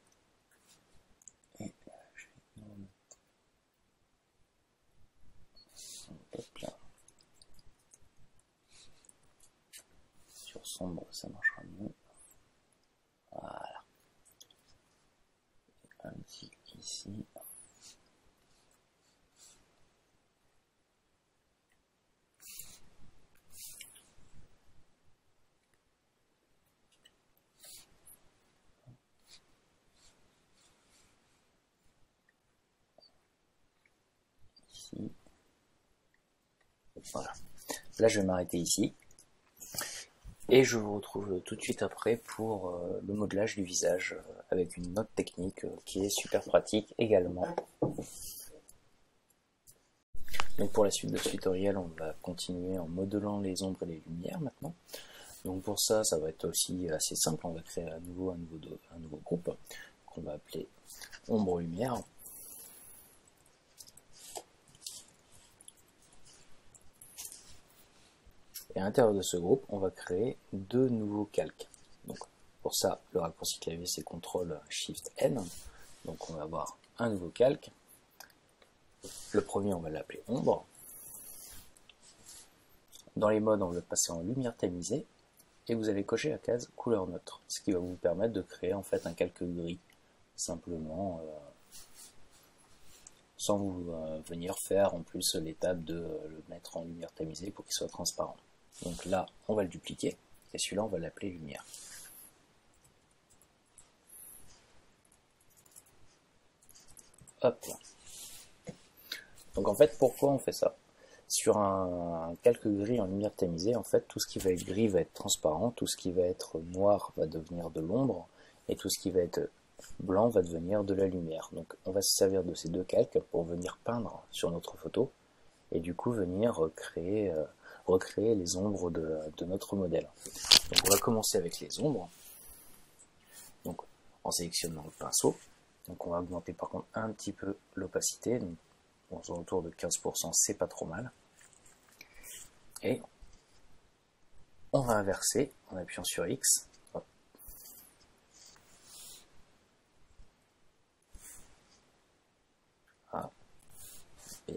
Et je vais nous remettre un top là. Sur sombre, ça marchera mieux. Voilà. Un petit ici. Ici. Voilà. Là, je vais m'arrêter ici. Et je vous retrouve tout de suite après pour le modelage du visage avec une autre technique qui est super pratique également. Donc pour la suite de ce tutoriel, on va continuer en modelant les ombres et les lumières maintenant. Donc pour ça, ça va être aussi assez simple. On va créer à nouveau un nouveau groupe qu'on va appeler ombre-lumière. Et à l'intérieur de ce groupe, on va créer deux nouveaux calques. Donc pour ça, le raccourci clavier c'est CTRL-SHIFT-N. Donc on va avoir un nouveau calque. Le premier, on va l'appeler ombre. Dans les modes, on va le passer en lumière tamisée. Et vous allez cocher la case couleur neutre, ce qui va vous permettre de créer en fait un calque gris, simplement, sans vous venir faire en plus l'étape de le mettre en lumière tamisée pour qu'il soit transparent. Donc là, on va le dupliquer, et celui-là, on va l'appeler lumière. Hop là. Donc en fait, pourquoi on fait ça? Sur un calque gris en lumière tamisée, en fait, tout ce qui va être gris va être transparent, tout ce qui va être noir va devenir de l'ombre, et tout ce qui va être blanc va devenir de la lumière. Donc on va se servir de ces deux calques pour venir peindre sur notre photo, et du coup venir recréer les ombres de notre modèle. Donc on va commencer avec les ombres, donc en sélectionnant le pinceau. Donc on va augmenter par contre un petit peu l'opacité, bon, autour de 15%, c'est pas trop mal. Et on va inverser en appuyant sur X. Hop. A, B.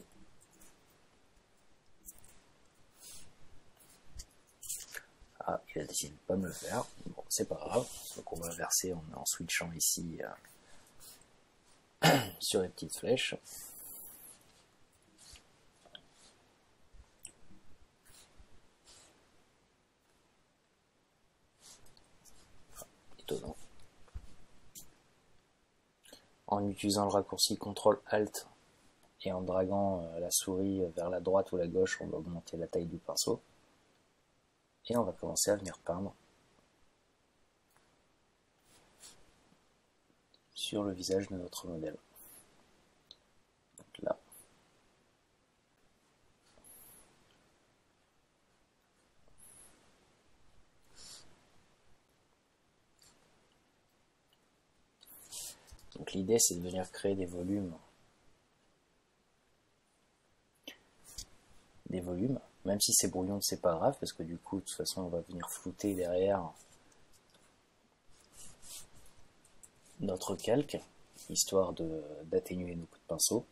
Ah, il a décidé de ne pas me le faire. Bon, c'est pas grave. Donc on va inverser en switchant ici sur les petites flèches. Étonnant. En utilisant le raccourci CTRL-ALT et en draguant la souris vers la droite ou la gauche, on va augmenter la taille du pinceau. Et on va commencer à venir peindre sur le visage de notre modèle. Donc là, Donc l'idée c'est de venir créer des volumes, même si c'est brouillon c'est pas grave, parce que du coup de toute façon on va venir flouter derrière notre calque, histoire d'atténuer nos coups de pinceau.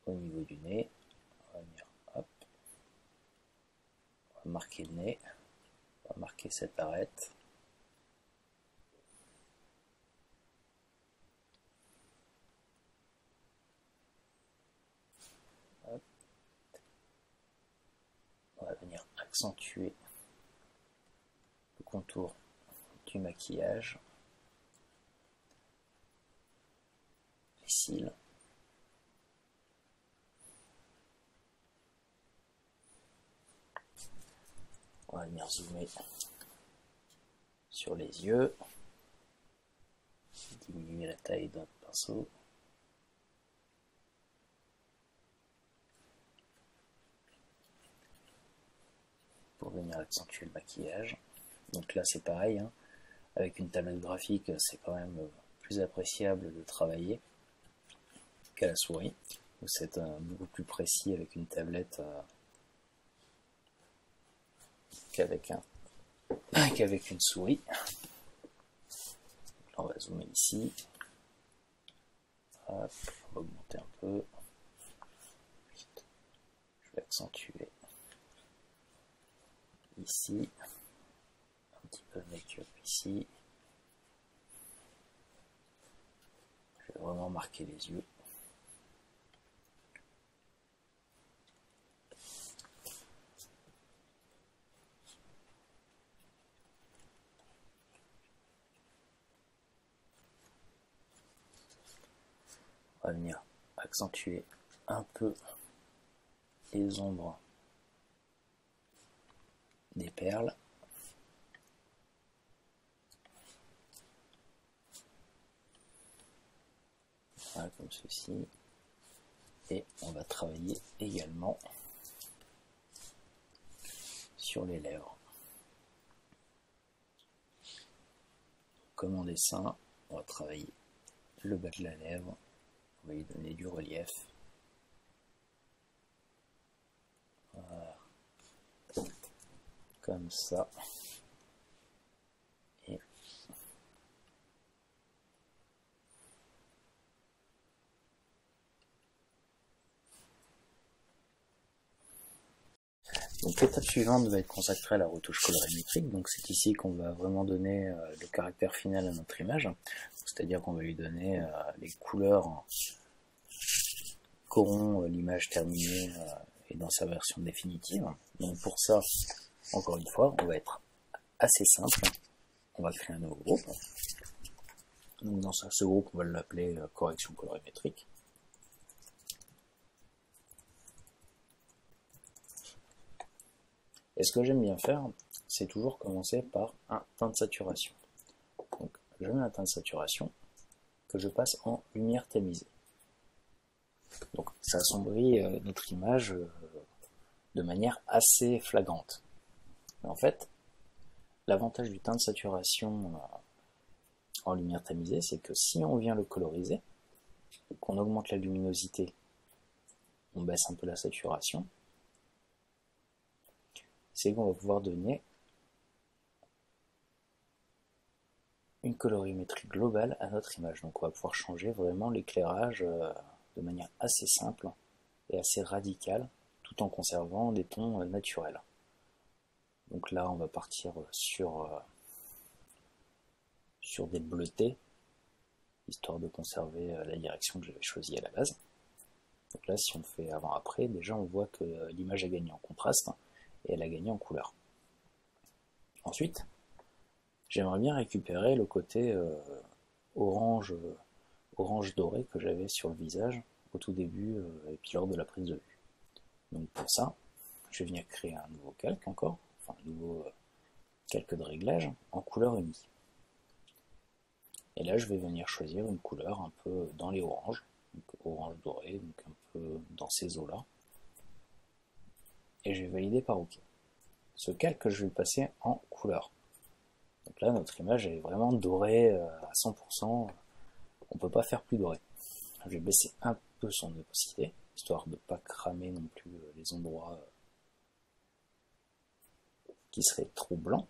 Au niveau du nez, on va venir, hop, on va marquer le nez, on va marquer cette arête. Hop. On va venir accentuer le contour du maquillage, les cils. On va venir zoomer sur les yeux, diminuer la taille de notre pinceau. Pour venir accentuer le maquillage. Donc là c'est pareil, hein. Avec une tablette graphique c'est quand même plus appréciable de travailler qu'à la souris. C'est beaucoup plus précis avec une tablette qu'avec une souris. Là, on va zoomer ici. Hop, on va augmenter un peu. Je vais accentuer ici. Un petit peu de make-up ici. Je vais vraiment marquer les yeux. On va venir accentuer un peu les ombres des perles. Voilà, comme ceci. Et on va travailler également sur les lèvres. Comme en dessin, on va travailler le bas de la lèvre. On va lui donner du relief. Voilà. Comme ça. Et donc l'étape suivante va être consacrée à la retouche colorimétrique. Donc c'est ici qu'on va vraiment donner le caractère final à notre image. C'est-à-dire qu'on va lui donner les couleurs qu'auront l'image terminée et dans sa version définitive. Donc pour ça, encore une fois, on va être assez simple. On va créer un nouveau groupe. Donc dans ce groupe, on va l'appeler correction colorimétrique. Et ce que j'aime bien faire, c'est toujours commencer par un teint de saturation. Donc je mets un teint de saturation que je passe en lumière tamisée. Donc ça assombrit notre image de manière assez flagrante. Mais en fait, l'avantage du teint de saturation en lumière tamisée, c'est que si on vient le coloriser, qu'on augmente la luminosité, on baisse un peu la saturation, c'est qu'on va pouvoir donner une colorimétrie globale à notre image. Donc on va pouvoir changer vraiment l'éclairage de manière assez simple et assez radicale, tout en conservant des tons naturels. Donc là on va partir sur des bleutés, histoire de conserver la direction que j'avais choisie à la base. Donc là si on fait avant-après, déjà on voit que l'image a gagné en contraste et elle a gagné en couleur. Ensuite, j'aimerais bien récupérer le côté orange doré que j'avais sur le visage au tout début et puis lors de la prise de vue. Donc pour ça, je vais venir créer un nouveau calque encore, enfin un nouveau calque de réglage en couleur unie. Et là je vais venir choisir une couleur un peu dans les oranges, donc orange doré, donc un peu dans ces eaux-là. Et je vais valider par OK. Ce calque, je vais le passer en couleur. Donc Donc là, notre image est vraiment dorée à 100%. On ne peut pas faire plus doré. Je vais baisser un peu son opacité, histoire de ne pas cramer non plus les endroits qui seraient trop blancs.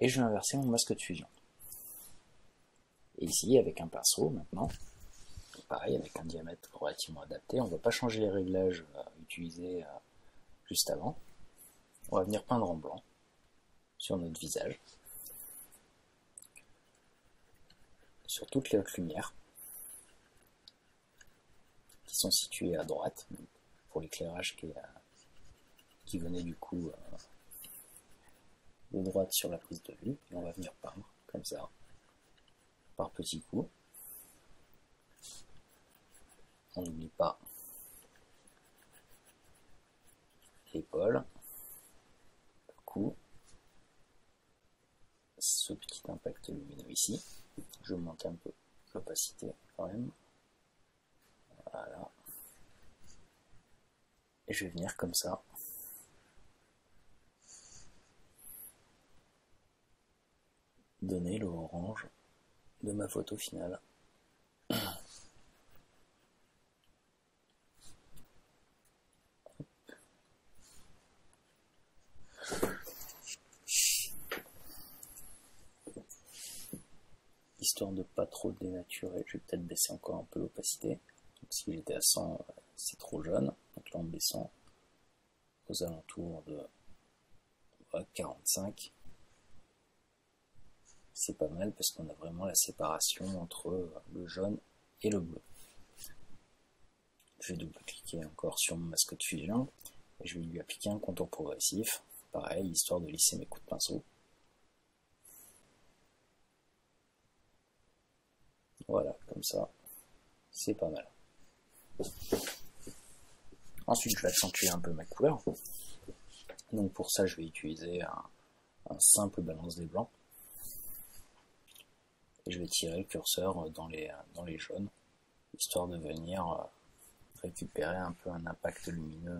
Et je vais inverser mon masque de fusion. Et ici, avec un pinceau maintenant, pareil, avec un diamètre relativement adapté, on ne va pas changer les réglages utilisés juste avant. On va venir peindre en blanc sur notre visage, sur toutes les hautes lumières qui sont situées à droite, pour l'éclairage qui venait du coup de droite sur la prise de vue. Et on va venir peindre comme ça, par petits coups. On n'oublie pas l'épaule, le cou, ce petit impact lumineux ici. Je vais monter un peu l'opacité quand même. Voilà. Et je vais venir comme ça. Donner le orange de ma photo finale. Histoire de pas trop dénaturer, je vais peut-être baisser encore un peu l'opacité. Si j'étais à 100, c'est trop jaune. Donc là, en baissant aux alentours de 45, c'est pas mal parce qu'on a vraiment la séparation entre le jaune et le bleu. Je vais double-cliquer encore sur mon masque de fusion et je vais lui appliquer un contour progressif. Pareil, histoire de lisser mes coups de pinceau. Voilà, comme ça, c'est pas mal. Ensuite, je vais accentuer un peu ma couleur. Donc pour ça, je vais utiliser un simple balance des blancs. Et je vais tirer le curseur dans les jaunes, histoire de venir récupérer un peu un impact lumineux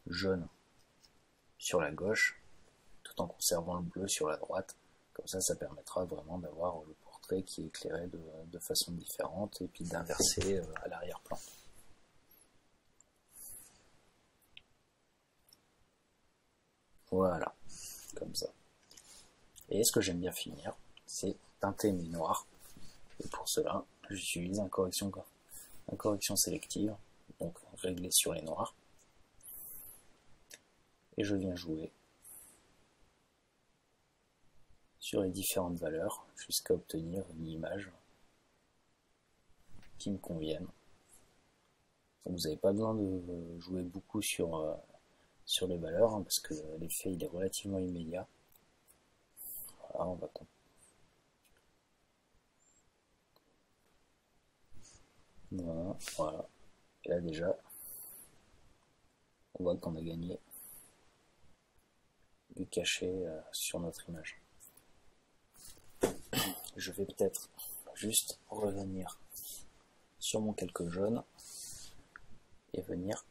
jaune sur la gauche, tout en conservant le bleu sur la droite. Comme ça permettra vraiment d'avoir le portrait qui est éclairé de façon différente et puis d'inverser à l'arrière-plan. Voilà, comme ça. Et ce que j'aime bien finir, c'est teinter mes noirs. Et pour cela, j'utilise une correction sélective, donc réglée sur les noirs. Et je viens jouer sur les différentes valeurs jusqu'à obtenir une image qui me convienne. Donc vous n'avez pas besoin de jouer beaucoup sur les valeurs parce que l'effet il est relativement immédiat. Voilà, on va voilà. Et là déjà, on voit qu'on a gagné du cachet sur notre image. Je vais peut-être juste revenir sur mon calque jaune et venir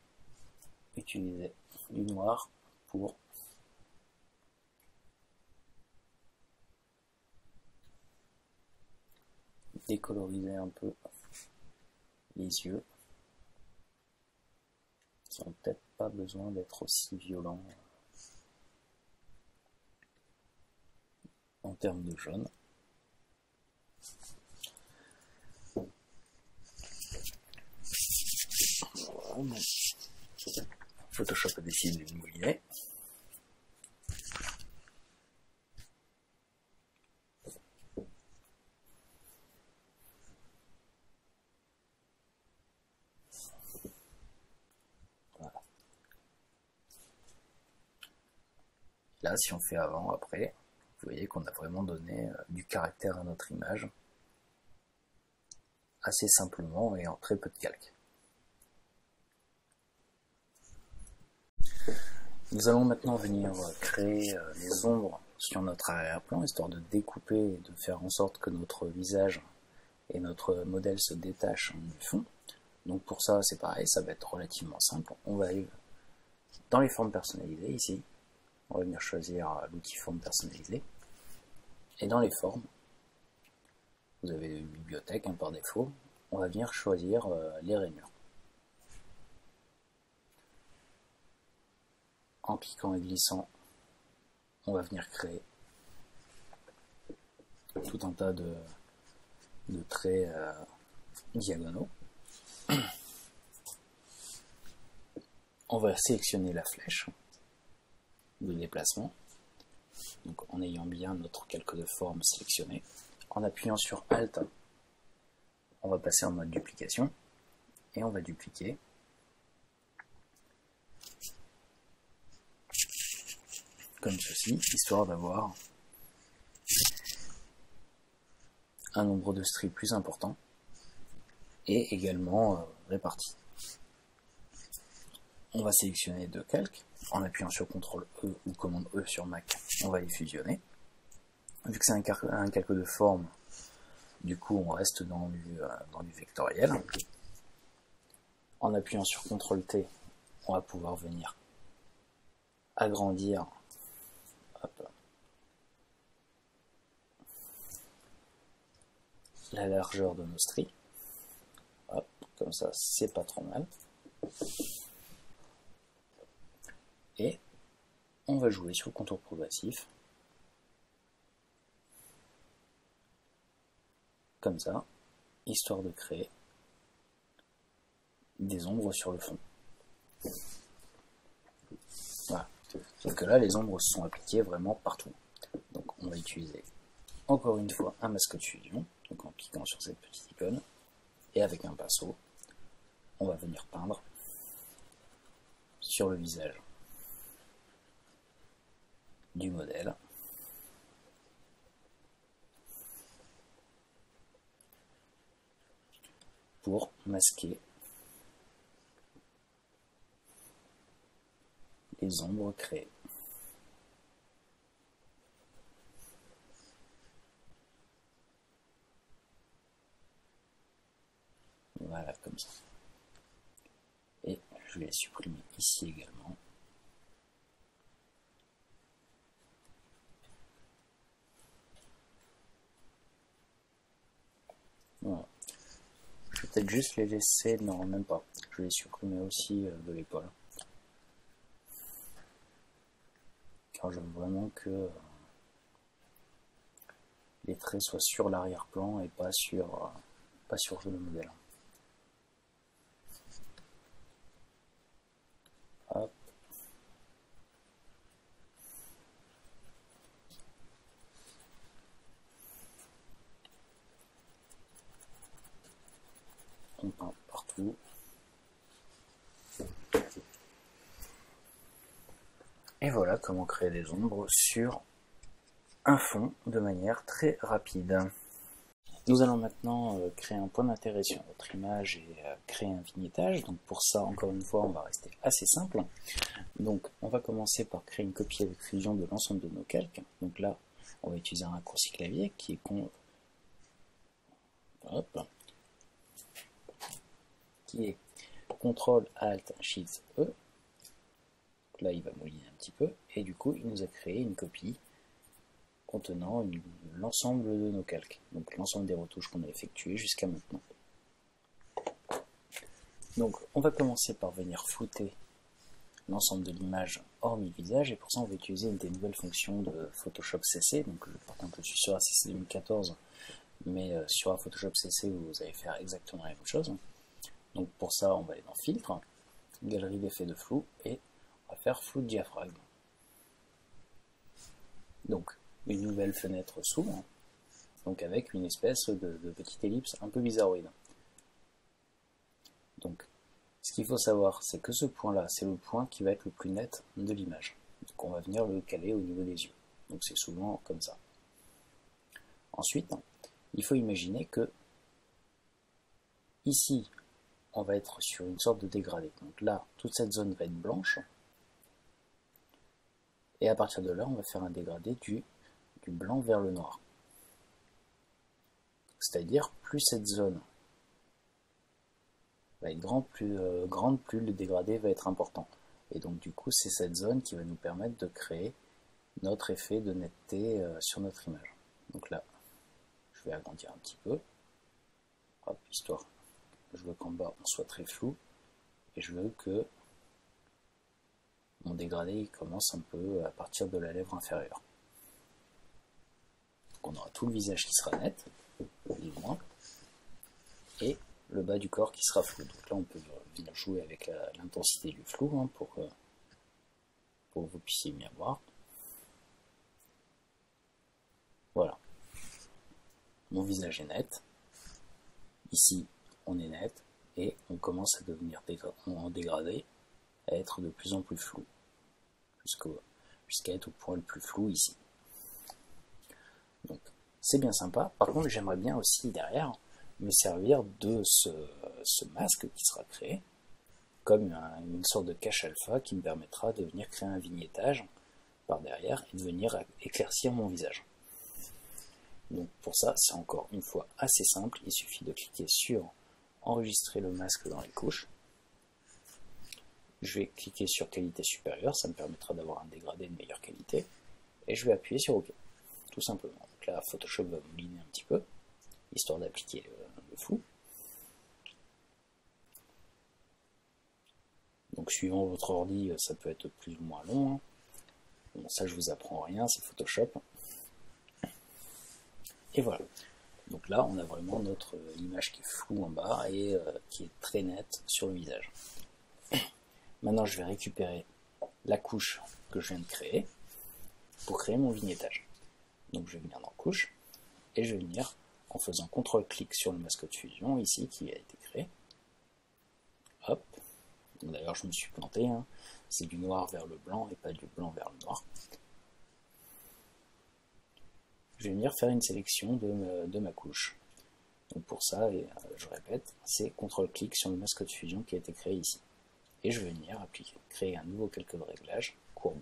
utiliser du noir pour décoloriser un peu les yeux qui n'ont peut-être pas besoin d'être aussi violents en termes de jaune. Voilà, Photoshop a décidé de mouliner. Voilà. Là, si on fait avant, après, vous voyez qu'on a vraiment donné du caractère à notre image, assez simplement et en très peu de calque. Nous allons maintenant venir créer les ombres sur notre arrière-plan, histoire de découper et de faire en sorte que notre visage et notre modèle se détachent du fond. Donc pour ça, c'est pareil, ça va être relativement simple. On va aller dans les formes personnalisées, ici. On va venir choisir l'outil forme personnalisée. Et dans les formes, vous avez une bibliothèque par défaut, on va venir choisir les rainures. En cliquant et glissant, on va venir créer tout un tas de traits diagonaux. On va sélectionner la flèche de déplacement, donc en ayant bien notre calque de forme sélectionné. En appuyant sur Alt, on va passer en mode duplication et on va dupliquer comme ceci, histoire d'avoir un nombre de stries plus important et également réparti. On va sélectionner deux calques, en appuyant sur CTRL E ou commande E sur Mac, on va les fusionner. Vu que c'est un calque de forme, du coup on reste dans du vectoriel. En appuyant sur CTRL T, on va pouvoir venir agrandir la largeur de nos stries. Hop, comme ça, c'est pas trop mal. Et on va jouer sur le contour progressif. Comme ça, histoire de créer des ombres sur le fond. Voilà. Sauf que là, les ombres se sont appliquées vraiment partout. Donc on va utiliser encore une fois un masque de fusion, donc en cliquant sur cette petite icône, et avec un pinceau, on va venir peindre sur le visage du modèle. Pour masquer les ombres créées. Voilà, comme ça. Et je vais les supprimer ici également. Voilà. Je vais peut-être juste les laisser, non même pas, je vais les supprimer aussi de l'épaule. Car je veux vraiment que les traits soient sur l'arrière-plan et pas sur le modèle. Hop. On peint partout. Et voilà comment créer des ombres sur un fond de manière très rapide. Nous allons maintenant créer un point d'intérêt sur notre image et créer un vignettage. Donc pour ça, encore une fois, on va rester assez simple. Donc on va commencer par créer une copie avec fusion de l'ensemble de nos calques. Donc là, on va utiliser un raccourci clavier qui est CTRL ALT SHIFT E. Donc là, il va mouliner un petit peu et du coup, il nous a créé une copie contenant l'ensemble de nos calques, donc l'ensemble des retouches qu'on a effectuées jusqu'à maintenant. Donc on va commencer par venir flouter l'ensemble de l'image hormis le visage, et pour ça on va utiliser une des nouvelles fonctions de Photoshop CC. Donc par contre je suis sur CC 2014, mais sur Photoshop CC vous allez faire exactement la même chose. Donc pour ça on va aller dans Filtre, Galerie d'effets de flou, et on va faire Flou de diaphragme. Donc une nouvelle fenêtre s'ouvre, donc avec une espèce de petite ellipse un peu bizarroïde. Donc, ce qu'il faut savoir, c'est que ce point-là, c'est le point qui va être le plus net de l'image. Donc on va venir le caler au niveau des yeux. Donc c'est souvent comme ça. Ensuite, il faut imaginer que ici, on va être sur une sorte de dégradé. Donc là, toute cette zone va être blanche. Et à partir de là, on va faire un dégradé du blanc vers le noir. C'est-à-dire, plus cette zone va être grande, plus le dégradé va être important. Et donc du coup, c'est cette zone qui va nous permettre de créer notre effet de netteté sur notre image. Donc là, je vais agrandir un petit peu, hop, histoire, je veux qu'en bas on soit très flou, et je veux que mon dégradé commence un peu à partir de la lèvre inférieure. Donc on aura tout le visage qui sera net, évidemment, et le bas du corps qui sera flou. Donc là on peut venir jouer avec l'intensité du flou hein, pour que vous puissiez bien voir. Voilà. Mon visage est net. Ici, on est net. Et on commence à devenir en dégradé, à être de plus en plus flou. Jusqu'à être au point le plus flou ici. Donc, c'est bien sympa. Par contre, j'aimerais bien aussi, derrière, me servir de ce masque qui sera créé, comme une sorte de cache alpha qui me permettra de venir créer un vignettage par derrière et de venir éclaircir mon visage. Donc pour ça, c'est encore une fois assez simple, il suffit de cliquer sur enregistrer le masque dans les couches. Je vais cliquer sur qualité supérieure, ça me permettra d'avoir un dégradé de meilleure qualité, et je vais appuyer sur OK, tout simplement. Donc là, Photoshop va mouliner un petit peu, histoire d'appliquer le flou. Donc suivant votre ordi, ça peut être plus ou moins long. Bon, ça je vous apprends rien, c'est Photoshop. Et voilà. Donc là, on a vraiment notre image qui est floue en bas et qui est très nette sur le visage. Maintenant, je vais récupérer la couche que je viens de créer pour créer mon vignettage. Donc je vais venir dans couche et je vais venir en faisant CTRL-clic sur le masque de fusion ici qui a été créé. Hop. D'ailleurs, je me suis planté, hein. C'est du noir vers le blanc et pas du blanc vers le noir. Je vais venir faire une sélection de ma couche. Donc pour ça, et je répète, c'est CTRL-clic sur le masque de fusion qui a été créé ici. Et je vais venir créer un nouveau calque de réglage, courbe.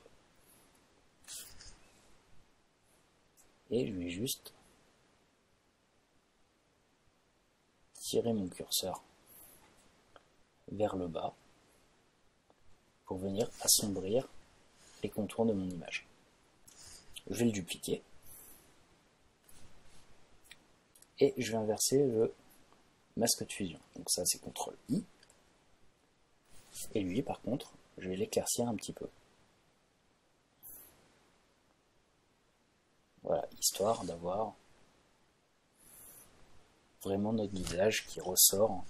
Et je vais juste tirer mon curseur vers le bas pour venir assombrir les contours de mon image. Je vais le dupliquer. Et je vais inverser le masque de fusion. Donc ça c'est CTRL-I. Et lui par contre, je vais l'éclaircir un petit peu. Voilà, histoire d'avoir vraiment notre visage qui ressort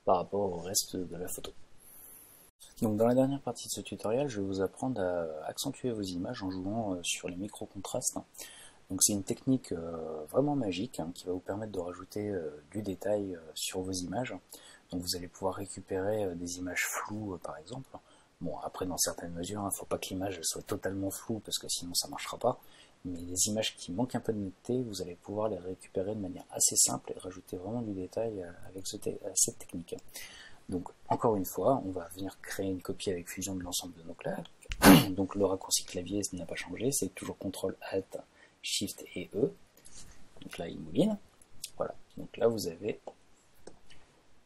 par rapport au reste de la photo. Donc dans la dernière partie de ce tutoriel, je vais vous apprendre à accentuer vos images en jouant sur les micro-contrastes. Donc c'est une technique vraiment magique hein, qui va vous permettre de rajouter du détail sur vos images. Donc vous allez pouvoir récupérer des images floues par exemple. Bon après dans certaines mesures, il ne faut pas que l'image soit totalement floue parce que sinon ça ne marchera pas. Mais les images qui manquent un peu de netteté, vous allez pouvoir les récupérer de manière assez simple et rajouter vraiment du détail avec cette technique. Donc encore une fois, on va venir créer une copie avec fusion de l'ensemble de nos claques. Donc le raccourci clavier n'a pas changé, c'est toujours CTRL-ALT Shift et E. Donc là, il mouline. Voilà. Donc là, vous avez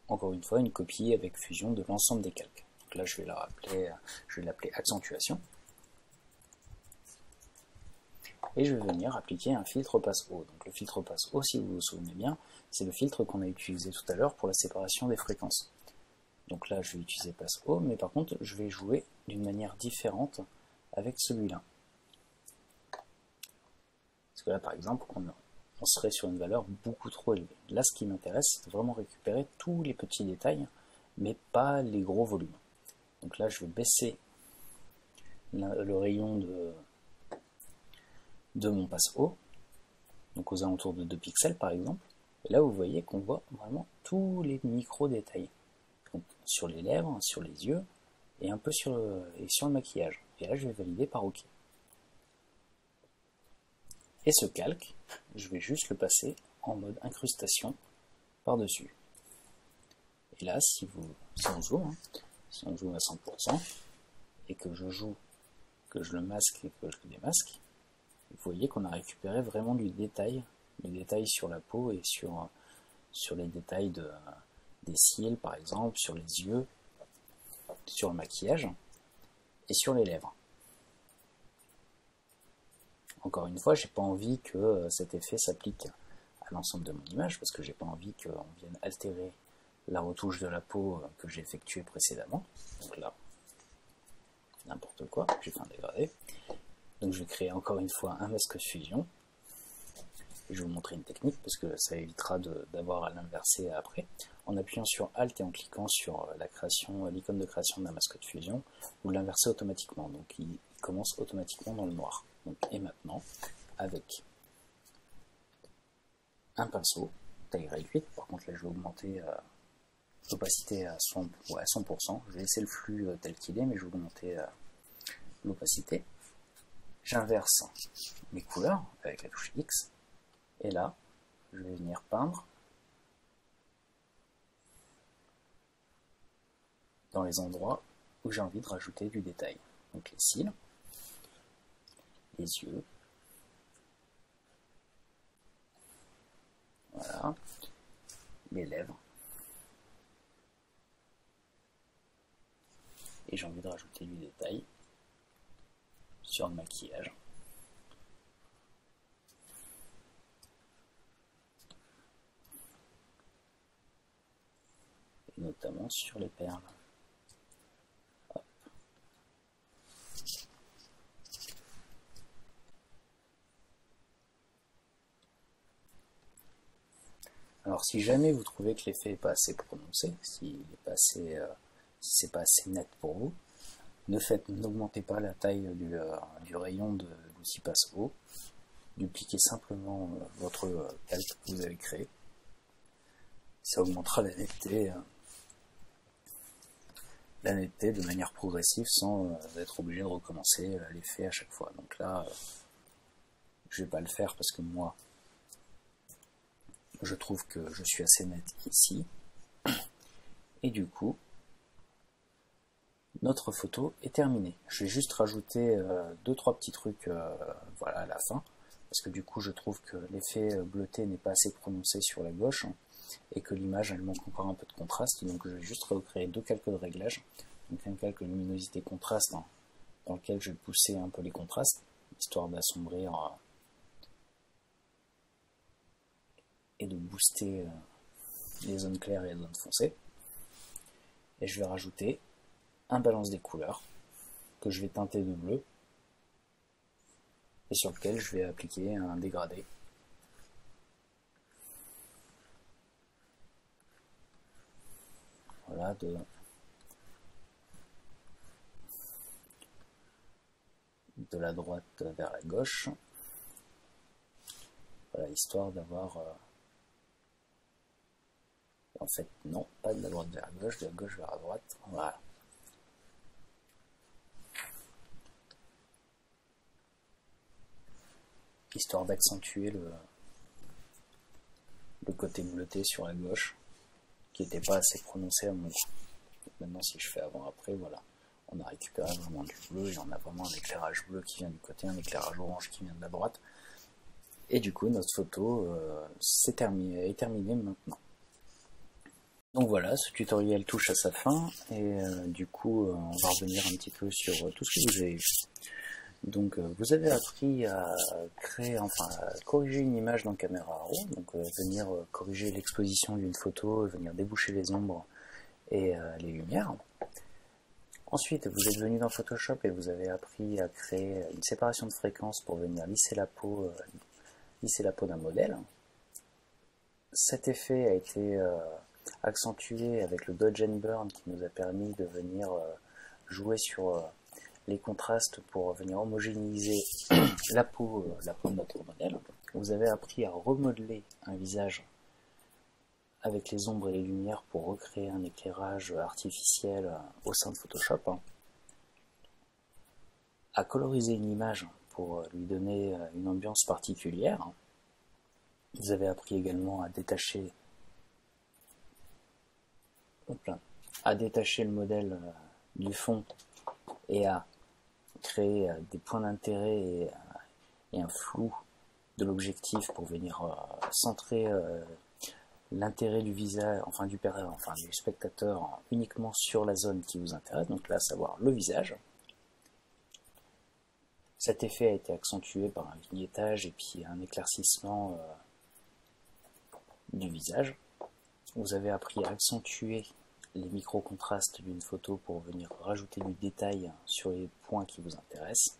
encore une fois une copie avec fusion de l'ensemble des calques. Donc là, je vais l'appeler accentuation. Et je vais venir appliquer un filtre passe-haut. Donc le filtre passe-haut, si vous vous souvenez bien, c'est le filtre qu'on a utilisé tout à l'heure pour la séparation des fréquences. Donc là, je vais utiliser passe-haut, mais par contre, je vais jouer d'une manière différente avec celui-là. Parce que là, par exemple, on serait sur une valeur beaucoup trop élevée. Là, ce qui m'intéresse, c'est de vraiment récupérer tous les petits détails, mais pas les gros volumes. Donc là, je vais baisser le rayon de mon passe-haut, donc aux alentours de 2 pixels par exemple. Et là, vous voyez qu'on voit vraiment tous les micro-détails. Donc sur les lèvres, sur les yeux, et un peu sur le maquillage. Et là, je vais valider par OK. Et ce calque, je vais juste le passer en mode incrustation par-dessus. Et là, si on zoome à 100%, et que je le masque et que je le démasque, vous voyez qu'on a récupéré vraiment du détail, sur la peau et sur les détails des cils par exemple, sur les yeux, sur le maquillage et sur les lèvres. Encore une fois, j'ai pas envie que cet effet s'applique à l'ensemble de mon image, parce que j'ai pas envie qu'on vienne altérer la retouche de la peau que j'ai effectuée précédemment. Donc là, n'importe quoi, j'ai fait un dégradé. Donc je vais créer encore une fois un masque de fusion. Et je vais vous montrer une technique, parce que ça évitera d'avoir à l'inverser après. En appuyant sur Alt et en cliquant sur l'icône de création d'un masque de fusion, vous l'inversez automatiquement. Donc il commence automatiquement dans le noir. Donc, et maintenant, avec un pinceau, taille réduite, par contre là je vais augmenter l'opacité à 100%, je vais laisser le flux tel qu'il est, mais je vais augmenter l'opacité. J'inverse mes couleurs avec la touche X, et là, je vais venir peindre dans les endroits où j'ai envie de rajouter du détail. Donc les cils, les yeux, voilà, les lèvres, et j'ai envie de rajouter du détail sur le maquillage. Et notamment sur les perles. Hop. Alors si jamais vous trouvez que l'effet n'est pas assez prononcé, si c'est pas assez net pour vous, n'augmentez pas la taille du rayon d'où s'y passe haut. Dupliquez simplement votre calque que vous avez créé. Ça augmentera la netteté de manière progressive sans être obligé de recommencer l'effet à chaque fois. Donc là, je vais pas le faire parce que moi, je trouve que je suis assez net ici. Et du coup, notre photo est terminée. Je vais juste rajouter 2-3 petits trucs voilà, à la fin, parce que du coup je trouve que l'effet bleuté n'est pas assez prononcé sur la gauche, hein, et que l'image elle manque encore un peu de contraste, donc je vais juste recréer 2 calques de réglage. Donc un calque luminosité contraste, hein, dans lequel je vais pousser un peu les contrastes, histoire d'assombrir et de booster les zones claires et les zones foncées. Et je vais rajouter un balance des couleurs que je vais teinter de bleu et sur lequel je vais appliquer un dégradé. Voilà, de la droite vers la gauche. Voilà, histoire d'avoir... en fait, non, pas de la droite vers la gauche, de la gauche vers la droite. Voilà. Histoire d'accentuer le côté bleuté sur la gauche, qui n'était pas assez prononcé à mon goût. Maintenant, si je fais avant-après, voilà. On a récupéré vraiment du bleu, et on a vraiment un éclairage bleu qui vient du côté, un éclairage orange qui vient de la droite. Et du coup, notre photo est terminée maintenant. Donc voilà, ce tutoriel touche à sa fin, et du coup, on va revenir un petit peu sur tout ce que vous avez vu. Donc vous avez appris à créer, enfin à corriger une image dans Camera Raw, donc venir corriger l'exposition d'une photo, venir déboucher les ombres et les lumières. Ensuite, vous êtes venu dans Photoshop et vous avez appris à créer une séparation de fréquences pour venir lisser la peau d'un modèle. Cet effet a été accentué avec le Dodge and Burn qui nous a permis de venir jouer sur les contrastes pour venir homogénéiser la peau de notre modèle. Vous avez appris à remodeler un visage avec les ombres et les lumières pour recréer un éclairage artificiel au sein de Photoshop, à coloriser une image pour lui donner une ambiance particulière. Vous avez appris également à détacher le modèle du fond et à créer des points d'intérêt et un flou de l'objectif pour venir centrer l'intérêt du visage, du spectateur uniquement sur la zone qui vous intéresse, donc là, à savoir le visage. Cet effet a été accentué par un vignettage et puis un éclaircissement du visage. Vous avez appris à accentuer les micro-contrastes d'une photo pour venir rajouter du détail sur les points qui vous intéressent.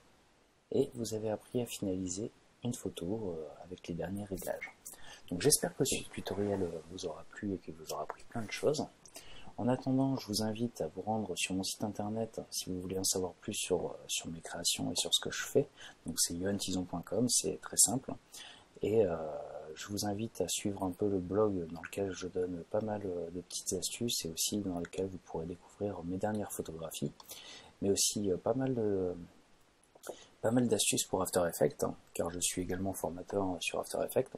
Et vous avez appris à finaliser une photo avec les derniers réglages. Donc j'espère que ce tutoriel vous aura plu et qu'il vous aura appris plein de choses. En attendant, je vous invite à vous rendre sur mon site internet si vous voulez en savoir plus sur mes créations et sur ce que je fais. Donc c'est yohantizon.com, c'est très simple. Et je vous invite à suivre un peu le blog dans lequel je donne pas mal de petites astuces et aussi dans lequel vous pourrez découvrir mes dernières photographies, mais aussi pas mal d'astuces pour After Effects, car je suis également formateur sur After Effects,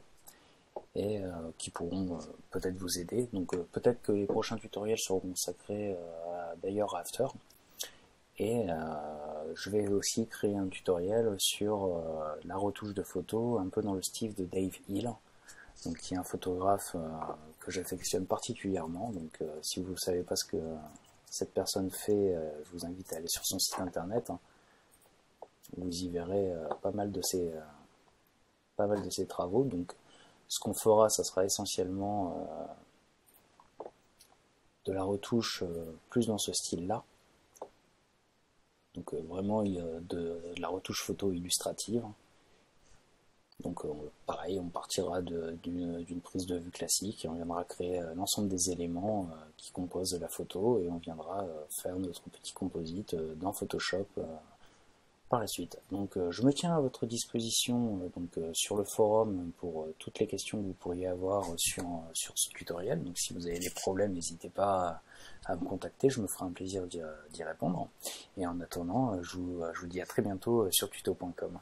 et qui pourront peut-être vous aider. Donc peut-être que les prochains tutoriels seront consacrés d'ailleurs à After. Et je vais aussi créer un tutoriel sur la retouche de photos, un peu dans le style de Dave Hill, donc qui est un photographe que j'affectionne particulièrement. Donc si vous ne savez pas ce que cette personne fait, je vous invite à aller sur son site internet. Vous y verrez pas mal de ses travaux. Donc ce qu'on fera, ça sera essentiellement de la retouche plus dans ce style-là. Donc vraiment de la retouche photo illustrative. Donc pareil, on partira d'une prise de vue classique et on viendra créer l'ensemble des éléments qui composent la photo et on viendra faire notre petit composite dans Photoshop par la suite. Donc je me tiens à votre disposition sur le forum pour toutes les questions que vous pourriez avoir sur ce tutoriel. Donc si vous avez des problèmes, n'hésitez pas à me contacter, je me ferai un plaisir d'y répondre. Et en attendant, je vous dis à très bientôt sur tuto.com.